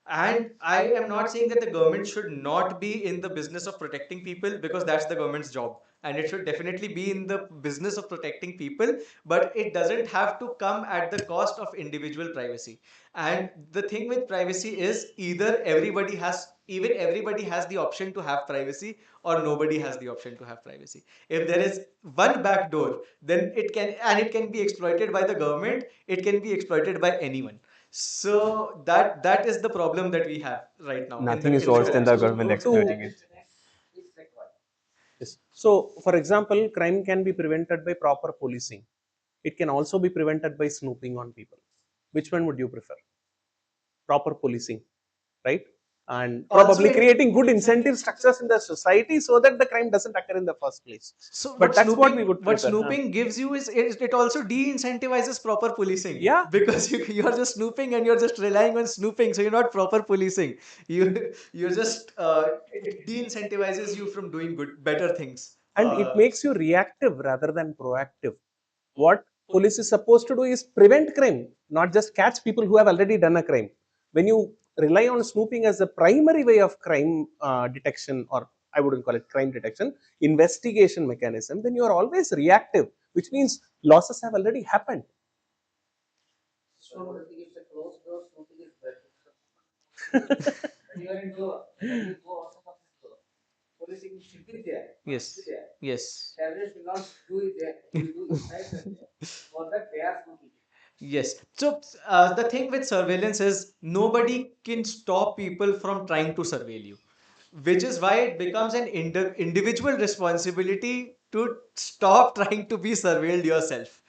A: And I am not saying that the government should not be in the business of protecting people, because that's the government's job. And it should definitely be in the business of protecting people, but it doesn't have to come at the cost of individual privacy. And the thing with privacy is even everybody has the option to have privacy, or nobody has the option to have privacy. If there is one back door, then it can be exploited by the government, it can be exploited by anyone. So that is the problem that we have right now in
C: Nothing
A: the
C: is
A: in the
C: worse than
A: current
C: the
A: system.
C: government
B: So to
C: exploiting it.
D: It's required.
B: yes. So, for example, crime can be prevented by proper policing. It can also be prevented by snooping on people. Which one would you prefer? Proper policing, right? And
A: Also,
B: probably creating good incentive structures in the society so that the crime doesn't occur in the first place.
A: so
B: But that's what we would
A: what
B: prefer. Huh?
A: snooping gives you is it also de-incentivizes proper policing,
B: Yeah.
A: because you're just snooping and you're just relying on snooping, so you're not proper policing. You're just it de-incentivizes you from doing better things.
B: And it makes you reactive rather than proactive. What police is supposed to do is prevent crime, not just catch people who have already done a crime. When you rely on snooping as a primary way of crime detection, or I wouldn't call it crime detection, investigation mechanism, then you are always reactive, which means losses have already happened.
D: So what the thing is, a closed door snooping is better. When you are when you go outside of this door, policing should be there.
A: Yes.
D: Should be there.
A: Yes.
D: Terrorists will not do it there. They will do inside the there. For that, they are snooping.
A: Yes. So the thing with surveillance is nobody can stop people from trying to surveil you, which is why it becomes an individual responsibility to stop trying to be surveilled yourself.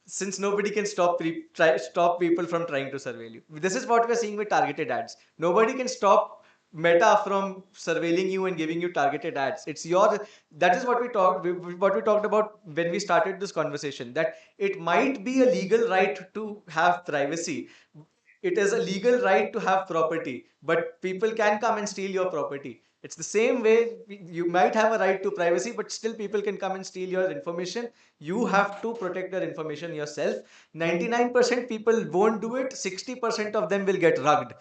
A: Since nobody can stop people from trying to surveil you. This is what we're seeing with targeted ads. Nobody can stop Meta from surveilling you and giving you targeted ads. It's your That is what we talked about when we started this conversation, that it might be a legal right to have privacy. It is a legal right to have property, but people can come and steal your property. It's the same way you might have a right to privacy, but still people can come and steal your information. You have to protect your information yourself. 99% people won't do it, 60% of them will get rugged.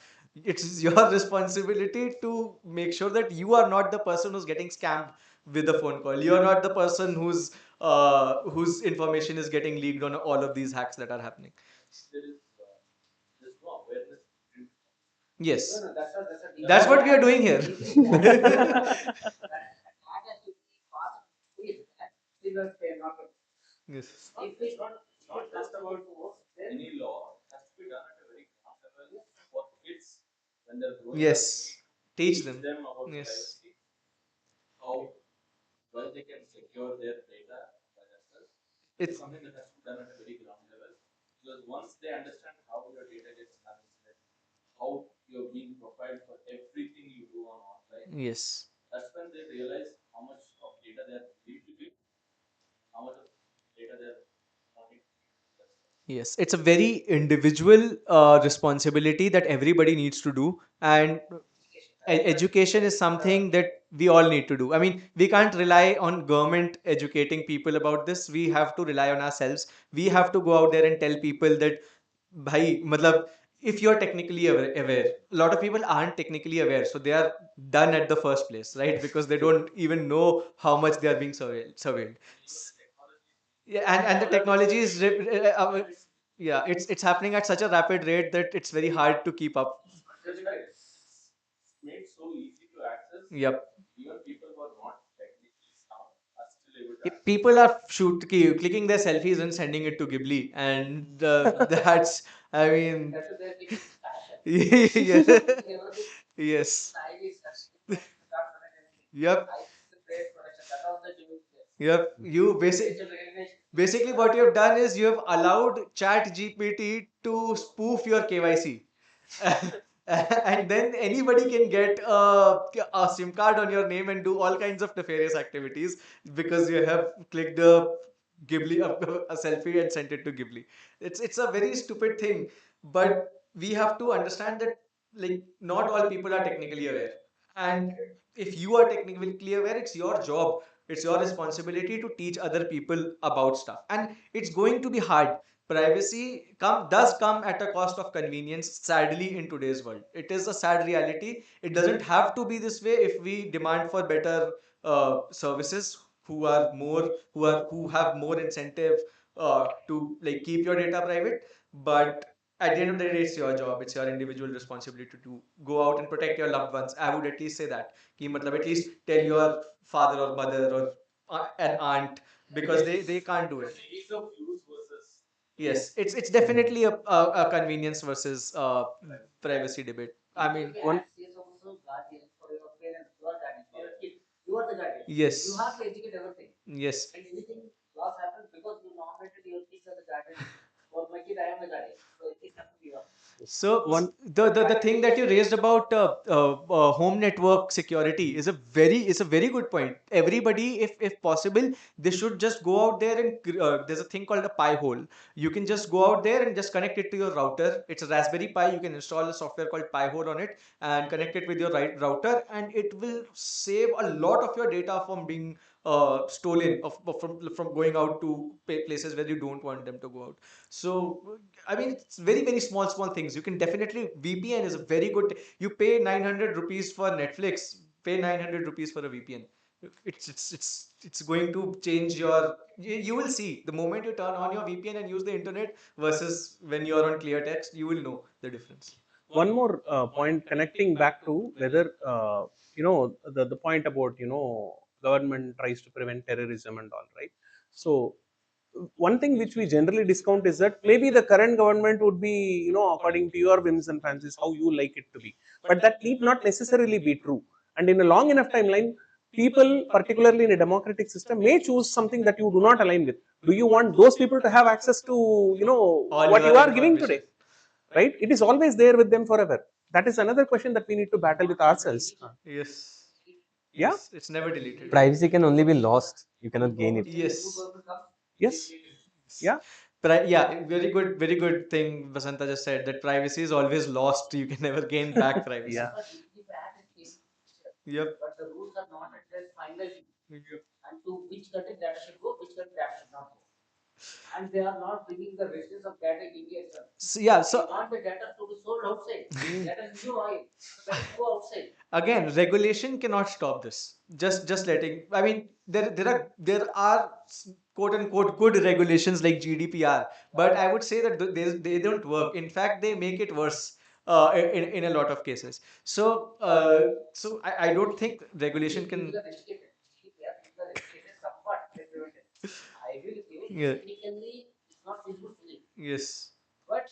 A: It's your responsibility to make sure that you are not the person who's getting scammed with a phone call. You're not the person whose information is getting leaked on all of these hacks that are happening.
E: There is there's no awareness built.
A: Yes.
D: No, no, that's a deep.
A: That's what we are doing here.
D: That has to be fast quick. Still, they're not.
A: Yes.
E: It's not just about any law. It has to be done at a very ground level for kids when they're growing up.
A: Yes. Teach them.
E: About
A: Yes.
E: privacy, how well they can secure their data by themselves. It's something that has to be done at a very ground level, because once they understand how your data gets managed, how you're being profiled for everything you do on online,
A: Yes.
E: that's when they realize how much of data they are willing to give, how much of data they're wanting to keep to themselves.
A: Yes, it's a very individual responsibility that everybody needs to do, and education is something that we all need to do. I mean, we can't rely on government educating people about this. We have to rely on ourselves. We have to go out there and tell people that, bhai, matlab, if you're technically aware, a lot of people aren't technically aware, so they are done at the first place, right? Because they don't even know how much they are being surveilled. Yeah, and the technology is yeah, it's happening at such a rapid rate that it's very hard to keep up.
E: That's right. It's made so easy to access.
A: Yep.
E: Even people who are not technically sound are still able to access.
A: People are clicking their selfies and sending it to Ghibli, and that's, I mean,
D: That's what they're keeping passion.
A: yeah. Yes.
D: Stylish and without anything.
A: Yep.
D: I think it's a great production. That was the doing this.
A: Yep. You
D: Facial recognition.
A: basically what you have done is you have allowed Chat GPT to spoof your KYC. And then anybody can get a SIM card on your name and do all kinds of nefarious activities because you have clicked a Ghibli a selfie and sent it to Ghibli. It's a very stupid thing, but we have to understand that, like, not all people are technically aware, and if you are technically aware, it's your job, it's your responsibility to teach other people about stuff, and it's going to be hard. Privacy does come at a cost of convenience, sadly, in today's world. It is a sad reality. It doesn't have to be this way if we demand for better services who are more who have more incentive to, like, keep your data private. But at the end of the day, it's your job, it's your individual responsibility to go out and protect your loved ones. I would at least say that ki, matlab, at least tell your father or mother or an aunt, because they can't do it.
E: Ease of use versus
A: Yes, it's definitely a convenience versus privacy debate. I mean,
D: one is also guardian for your parents. You are guardian for your kid. You are the guardian.
A: yes.
D: You have to educate everything.
A: Yes.
D: When anything loss happens, because you nominated your kids as the guardian. For my kid, I am the guardian. So it has to be yours.
A: So the thing that you raised about home network security is a very good point. Everybody, if possible, they should just go out there and there's a thing called a Pi hole. You can just go out there and just connect it to your router. It's a Raspberry Pi. You can install a software called Pi hole on it and connect it with your router, and it will save a lot of your data from being stolen, from going out to places where you don't want them to go out. So I mean, it's very small things. You can definitely, VPN is a very good. You pay 900 rupees for Netflix. Pay 900 rupees for a VPN. It's going to change your. You will see the moment you turn on your VPN and use the internet versus when you are on clear text. You will know the difference.
B: One more point connecting back to whether the point about government tries to prevent terrorism and all, right? So one thing which we generally discount is that maybe the current government would be according to your whims and fancies how you like it to be, but that need not necessarily be true. And in a long enough timeline, people, particularly in a democratic system, may choose something that you do not align with. Do you want those people to have access to
A: All
B: what
A: your
B: you are giving today,
A: information.
B: right? It is always there with them forever. That is another question that we need to battle with ourselves.
A: Yes.
B: Yeah.
A: Yes. It's never deleted.
C: Privacy can only be lost. You cannot gain it.
A: Yes.
B: Yes. Yeah.
A: Yeah, very good thing Basanta just said, that privacy is always lost. You can never gain back privacy.
B: Yeah.
A: Yep.
D: but the rules are not at least finalized. And to which country data should go, which country data should not go. And they are not bringing the richness of data in India itself.
A: So, yeah.
D: They
A: So
D: want the data to be sold outside. That is new oil. So let it go outside.
A: again, regulation cannot stop this. Just letting. I mean, there are quote unquote good regulations like GDPR, but I would say that they don't work. In fact, they make it worse. In a lot of cases. So I don't think regulation can.
D: People are educated. GDPR, people are educated somewhat. They prevent it. I agree with you.
A: Yeah.
D: Technically, it's not feasible fully.
A: Yes.
D: But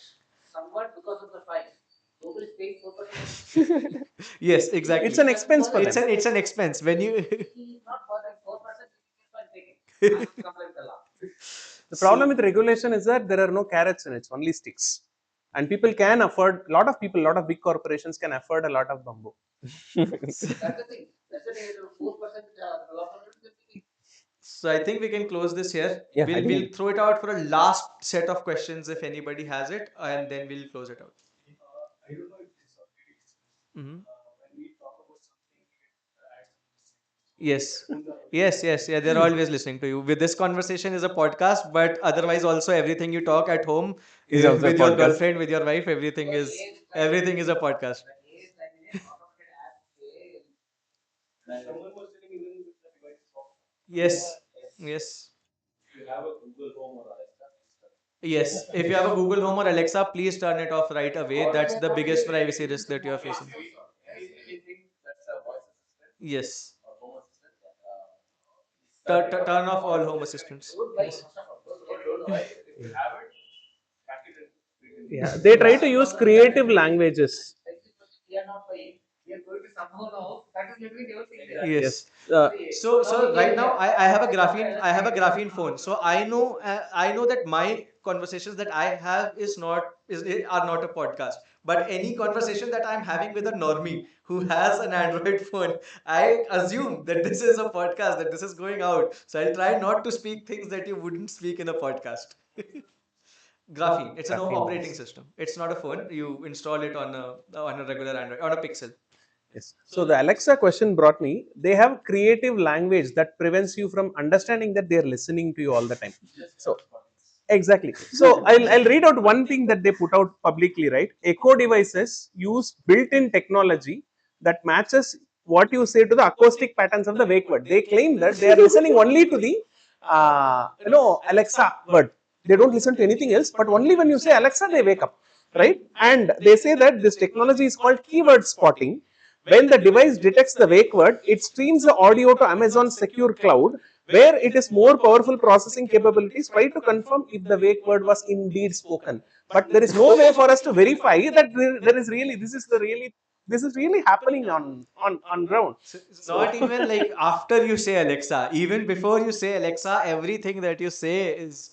D: somewhat because of the fine. Nobody is paying 4%.
A: Yes, exactly.
B: It's an expense for them.
A: It's an expense when you.
D: He is not bothering 4%. Take it. I have to comply with the law.
B: The problem with regulation is that there are no carrots in it, it's only sticks. And people can afford, a lot of people, a lot of big corporations can afford a lot of bamboo.
D: That's the thing. That's the thing. 4% law firm will be.
A: So I think we can close this here.
C: Yeah,
A: we'll
C: I
A: we'll
C: think
A: throw it out for a last set of questions if anybody has it, and then we'll close it out.
E: I don't know if this already discussed.
A: Mhm.
E: When we talk about something, we get ads on the same.
A: Yes. Yes. Yeah. They're always listening to you. With this conversation is a podcast, but otherwise also everything you talk at home
C: Is also a
A: with your
C: podcast.
A: girlfriend, with your wife, everything is a podcast.
E: Someone was telling even if the device is off.
A: Yes. Yes.
E: If you have a Google Home or Alexa, please turn it.
A: Yes. If you have a Google Home or Alexa, please turn it off right away. That's the biggest privacy risk that you are facing.
E: Anything that's a voice assistant
A: Yes.
E: or home assistant, please
A: Turn off all home assistants. Yes.
E: don't buy it. If you have it, pack it and put it in.
B: Yeah, they try to use creative languages.
D: We are not buying. We are going to somehow now. That is literally everything.
A: Yes.
B: Uh,
A: So right now I have a graphene phone. So I know that my conversations that I have are not a podcast. But any conversation that I'm having with a normie who has an Android phone, I assume that this is a podcast, that this is going out. So I'll try not to speak things that you wouldn't speak in a podcast. Graphene. It's an
C: Graphene.
A: operating system. It's not a phone. You install it on a regular Android, on a Pixel.
B: Yes. So the Alexa question brought me. They have creative language that prevents you from understanding that they are listening to you all the time. So exactly. So I'll read out one thing that they put out publicly. Right. Echo devices use built-in technology that matches what you say to the acoustic patterns of the wake word. They claim that they are listening only to the Alexa word. They don't listen to anything else. But only when you say Alexa, they wake up. Right. And they say that this technology is called keyword spotting. When the device detects the wake word, it streams the audio to Amazon's secure cloud, where it is more powerful processing capabilities. Try to confirm if the wake word was indeed spoken. But there is no way for us to verify that there is really this is really happening on ground.
A: So it's not even like after you say Alexa, even before you say Alexa, everything that you say is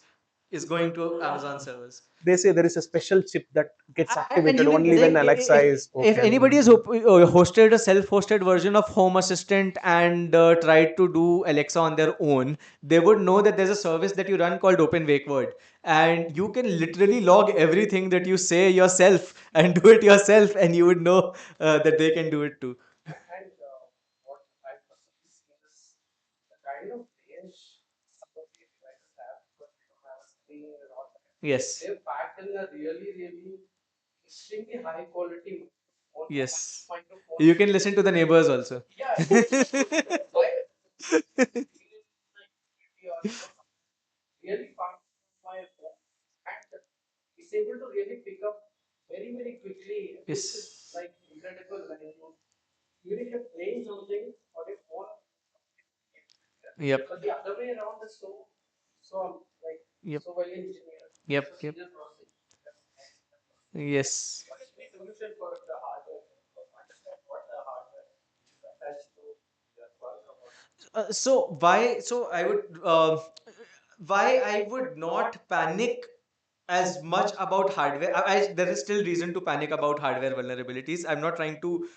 A: going to Amazon servers.
B: They say there is a special chip that gets
A: And
B: activated
A: even
B: only when Alexa is
A: if
B: spoken.
A: anybody has hosted a self-hosted version of Home Assistant and tried to do Alexa on their own, they would know that there's a service that you run called Open Wake Word, and you can literally log everything that you say yourself and do it yourself, and you would know that they can do it too.
D: And what I personally see is the kind of range some of these devices have, because they don't have a screen and all that.
A: Yes.
D: They're packed in a really extremely high quality microphone.
A: Yes.
D: Microphone.
A: You can listen to the neighbors also.
D: Yeah. I really found my phone, and it's able to really pick up very quickly, which is
A: Yes.
D: like incredible when you even if you're playing something on your phone.
A: Yep.
D: But the other way around is so like
A: Yep.
D: so well engineered.
A: Yep.
D: It's a
A: Yep.
D: serial processing.
A: Yes.
D: What is the solution for the hardware? Understand what the hardware is attached to the Qualcomm or
A: So why I would not panic as much about hardware. There is still reason to panic about hardware vulnerabilities. I'm not trying to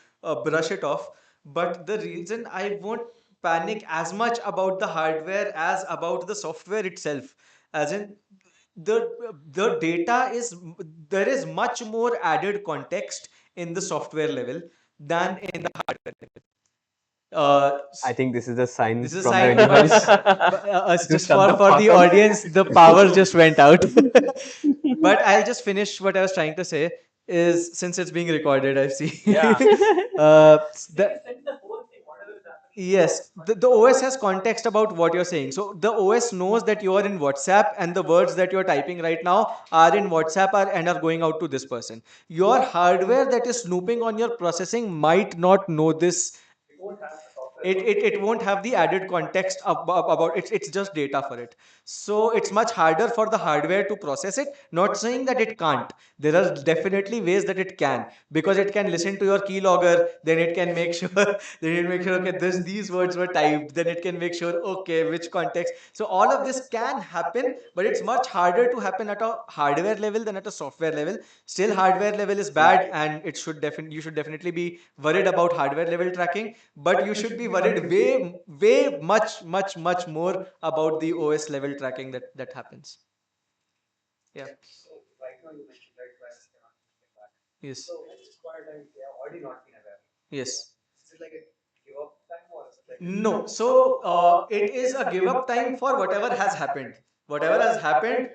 A: brush it off, but the reason I won't panic as much about the hardware as about the software itself, as in the data is there is much more added context in the software level than in the hardware level.
C: I think this is a sign
A: this is a
C: from the
A: sign,
C: universe to
A: just
C: shut the
A: for
C: fuck
A: the
C: up.
A: audience, the power just went out. But I'll just finish what I was trying to say. Is since it's being recorded, I see.
B: Yeah.
D: You
A: The
D: can send the whole thing, whatever is happening.
A: Yes, the OS has context about what you're saying. So the OS knows that you are in WhatsApp and the words that you're typing right now are in WhatsApp and are going out to this person. Your hardware that is snooping on your processing might not know this.
D: It won't have the software
A: It won't have the added context about it's just data for it. So it's much harder for the hardware to process it. Not saying that it can't. There are definitely ways that it can, because it can listen to your keylogger, then it can make sure then it make sure, okay, these words were typed, then it can make sure, okay, which context. So all of this can happen, but it's much harder to happen at a hardware level than at a software level. Still, hardware level is bad, and it should definitely you should definitely be worried about hardware level tracking, but you should be worried way much more about the OS level tracking that happens. Yeah.
D: So right now you mentioned right privacy cannot get back.
A: Yes.
D: So at this point in time, they have already not been aware.
A: Yes.
D: Is it like a give up time or is it like
A: No. So it is a give up time for whatever has happened. Whatever has happened,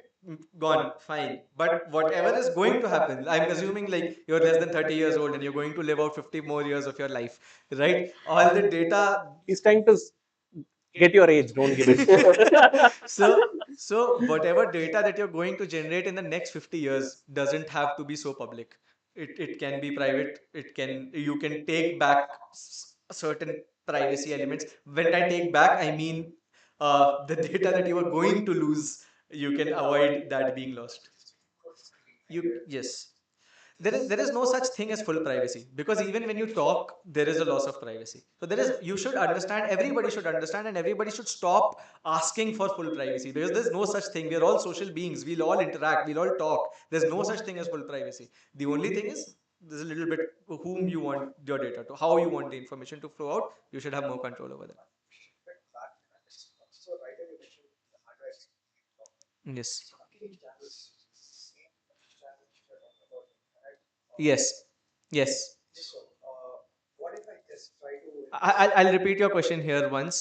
A: gone, fine. But whatever is going to happen, I'm assuming like you're less than 30 years old and you're going to live out 50 more years of your life, right? All the data.
B: He's trying to get your age. Don't give it.
A: so so whatever data that you're going to generate in the next 50 years doesn't have to be so public. It can be private. You can take back certain privacy elements. When I take back, I mean the data that you are going to lose, you can avoid that being lost. You Yes, there is no such thing as full privacy, because even when you talk, there is a loss of privacy. So there is you should understand, everybody should understand, and everybody should stop asking for full privacy, because there's no such thing. We're all social beings, we'll all interact, we'll all talk. There's no such thing as full privacy. The only thing is, there's a little bit whom you want your data to, how you want the information to flow out. You should have more control over that.
D: but back so right now you mentioned the hardware is
A: Yes.
D: communication channels same channel which we are talking about internet
A: Yes. Yes.
D: so what if I just try to
A: I'll repeat your question here once.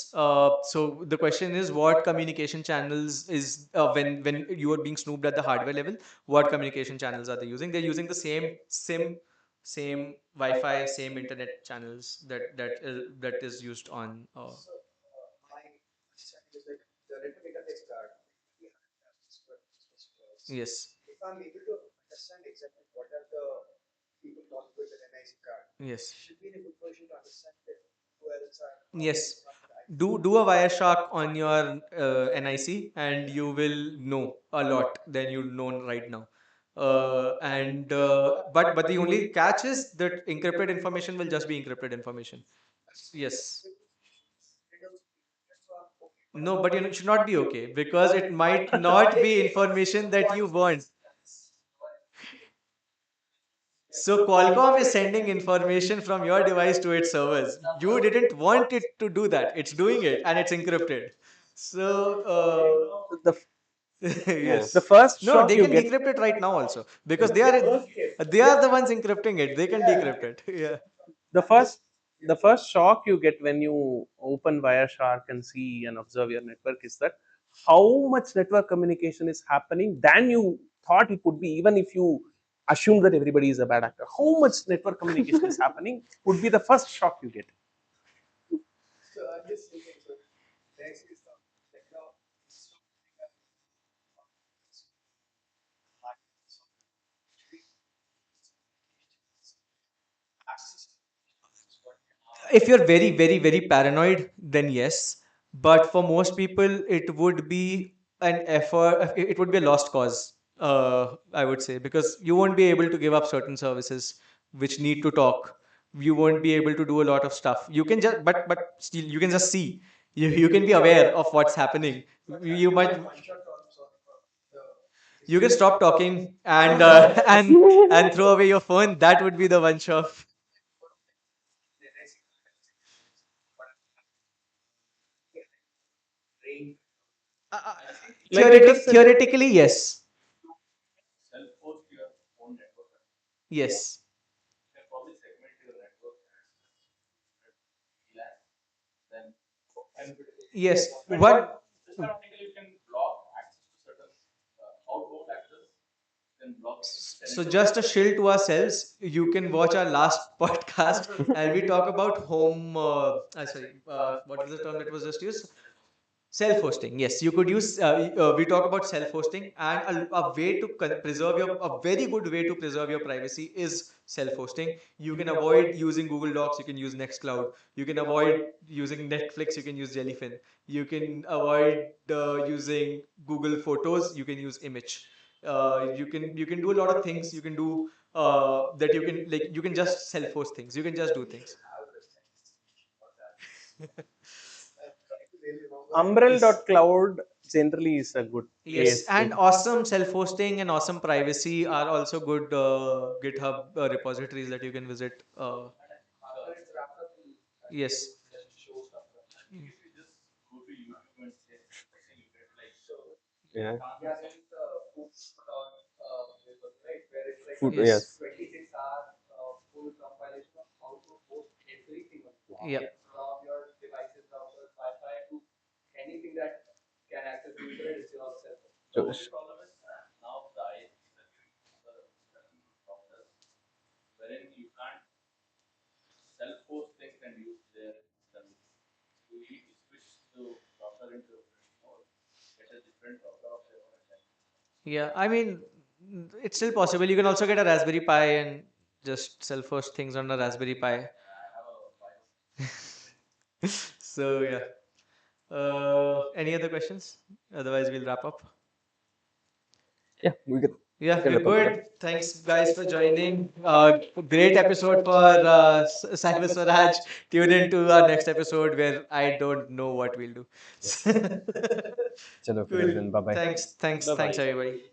A: So the question is, what communication channels is when you are being snooped at the hardware level? What communication channels are they using? They're using the same Wi-Fi, same internet channels that is used on.
D: so my understanding is like the network interface card maybe 100,000 square meters.
A: Yes.
D: If I'm able to understand exactly what are the people talking with an NIC card,
A: Yes.
D: should be in a good position to understand that who else are
A: Yes.
D: talking with the
A: Do a Wireshark on your NIC, and you will know a lot than you know right now. And but the only catch is that encrypted information will just be encrypted information. Yes. No, but it should not be okay, because it might not be information that you want. So Qualcomm is sending information from your device to its servers. You didn't want it to do that. It's doing it, and it's encrypted. So
B: the
C: Yeah.
B: the
A: yes.
B: first
A: No,
B: shock
A: they
B: you
A: can
B: get.
A: decrypt it right now also, because they are the ones encrypting it. They can decrypt it. Yeah.
B: the first the first shock you get when you open Wireshark and see and observe your network is that how much network communication is happening than you thought it would be, even if you assume that everybody is a bad actor. How much network communication is happening would be the first shock you get.
D: so I'm just thinking, so next is like instead of putting a hard actually access to is what
A: If you're very paranoid, then yes. But for most people, it would be an effort. It would be a lost cause. I would say, because you won't be able to give up certain services which need to talk. You won't be able to do a lot of stuff. You can just, but still, you can just see. You can be aware of what's happening. You might
D: one shot to solve the
A: you can stop talking and and throw away your phone. That would be the one shot.
D: NIC card brain
B: Like I just said,
A: Theoretically, yes.
E: Self-host your own network.
A: Yes.
E: You can probably segment your network as VLAN.
A: Yes,
E: But
A: one.
E: systematically you can block access to certain outbound access, then block
A: So
E: external
A: just a
E: access.
A: shill to ourselves, you can watch our last podcast and we talk about home. Sorry, what was the term that was just used? Self-hosting. Yes, you could use. We talk about self-hosting, and a way to preserve your a very good way to preserve your privacy is self-hosting. You can avoid using Google Docs. You can use Nextcloud. You can avoid using Netflix. You can use Jellyfin. You can avoid using Google Photos. You can use Image. You can do a lot of things. You can do that. You can like you can just self-host things. You can just do things.
D: Trying to really remember it.
A: Yes.
B: Umbrel.cloud generally is a good
A: Yes,
B: place
A: and
B: to.
A: awesome self-hosting and awesome privacy are also good GitHub repositories that you can visit.
D: And after it's wrapped up, we'll continue
A: Yes.
D: with just show stuff.
E: I think if you just go to YouTube and say self-hosting, you get like
D: So
C: Yeah.
D: yeah,
E: tons
D: this
E: of
D: is the food dot paper, right? Where it's like
C: Food.
A: Yes.
D: 26-hour full compilation of how to host everything on the
A: Yeah.
D: from your devices, routers, Wi-Fi to anything that can access the internet is your self.
E: the
C: So,
E: only problem is now the ISPs are giving certain routers wherein you can't self-host things and use their instance. You need to switch the router into a friend mode, get a different router of your own, and then use that.
A: Yeah, I mean, it's still possible. You can also get a Raspberry Pi and just self-host things on a Raspberry Pi.
E: I have a bio.
A: So yeah. Any other questions? Otherwise, we'll wrap up.
C: yeah, we can.
A: Yeah,
C: Can
A: we're
C: wrap up.
A: good. Thanks, guys, for joining. Great episode for Cyber Swaraj. Tune in to our next episode where I don't know what we'll do.
C: Chalo,
A: Cool.
C: then bye bye.
A: Thanks,
E: Bye bye.
A: everybody.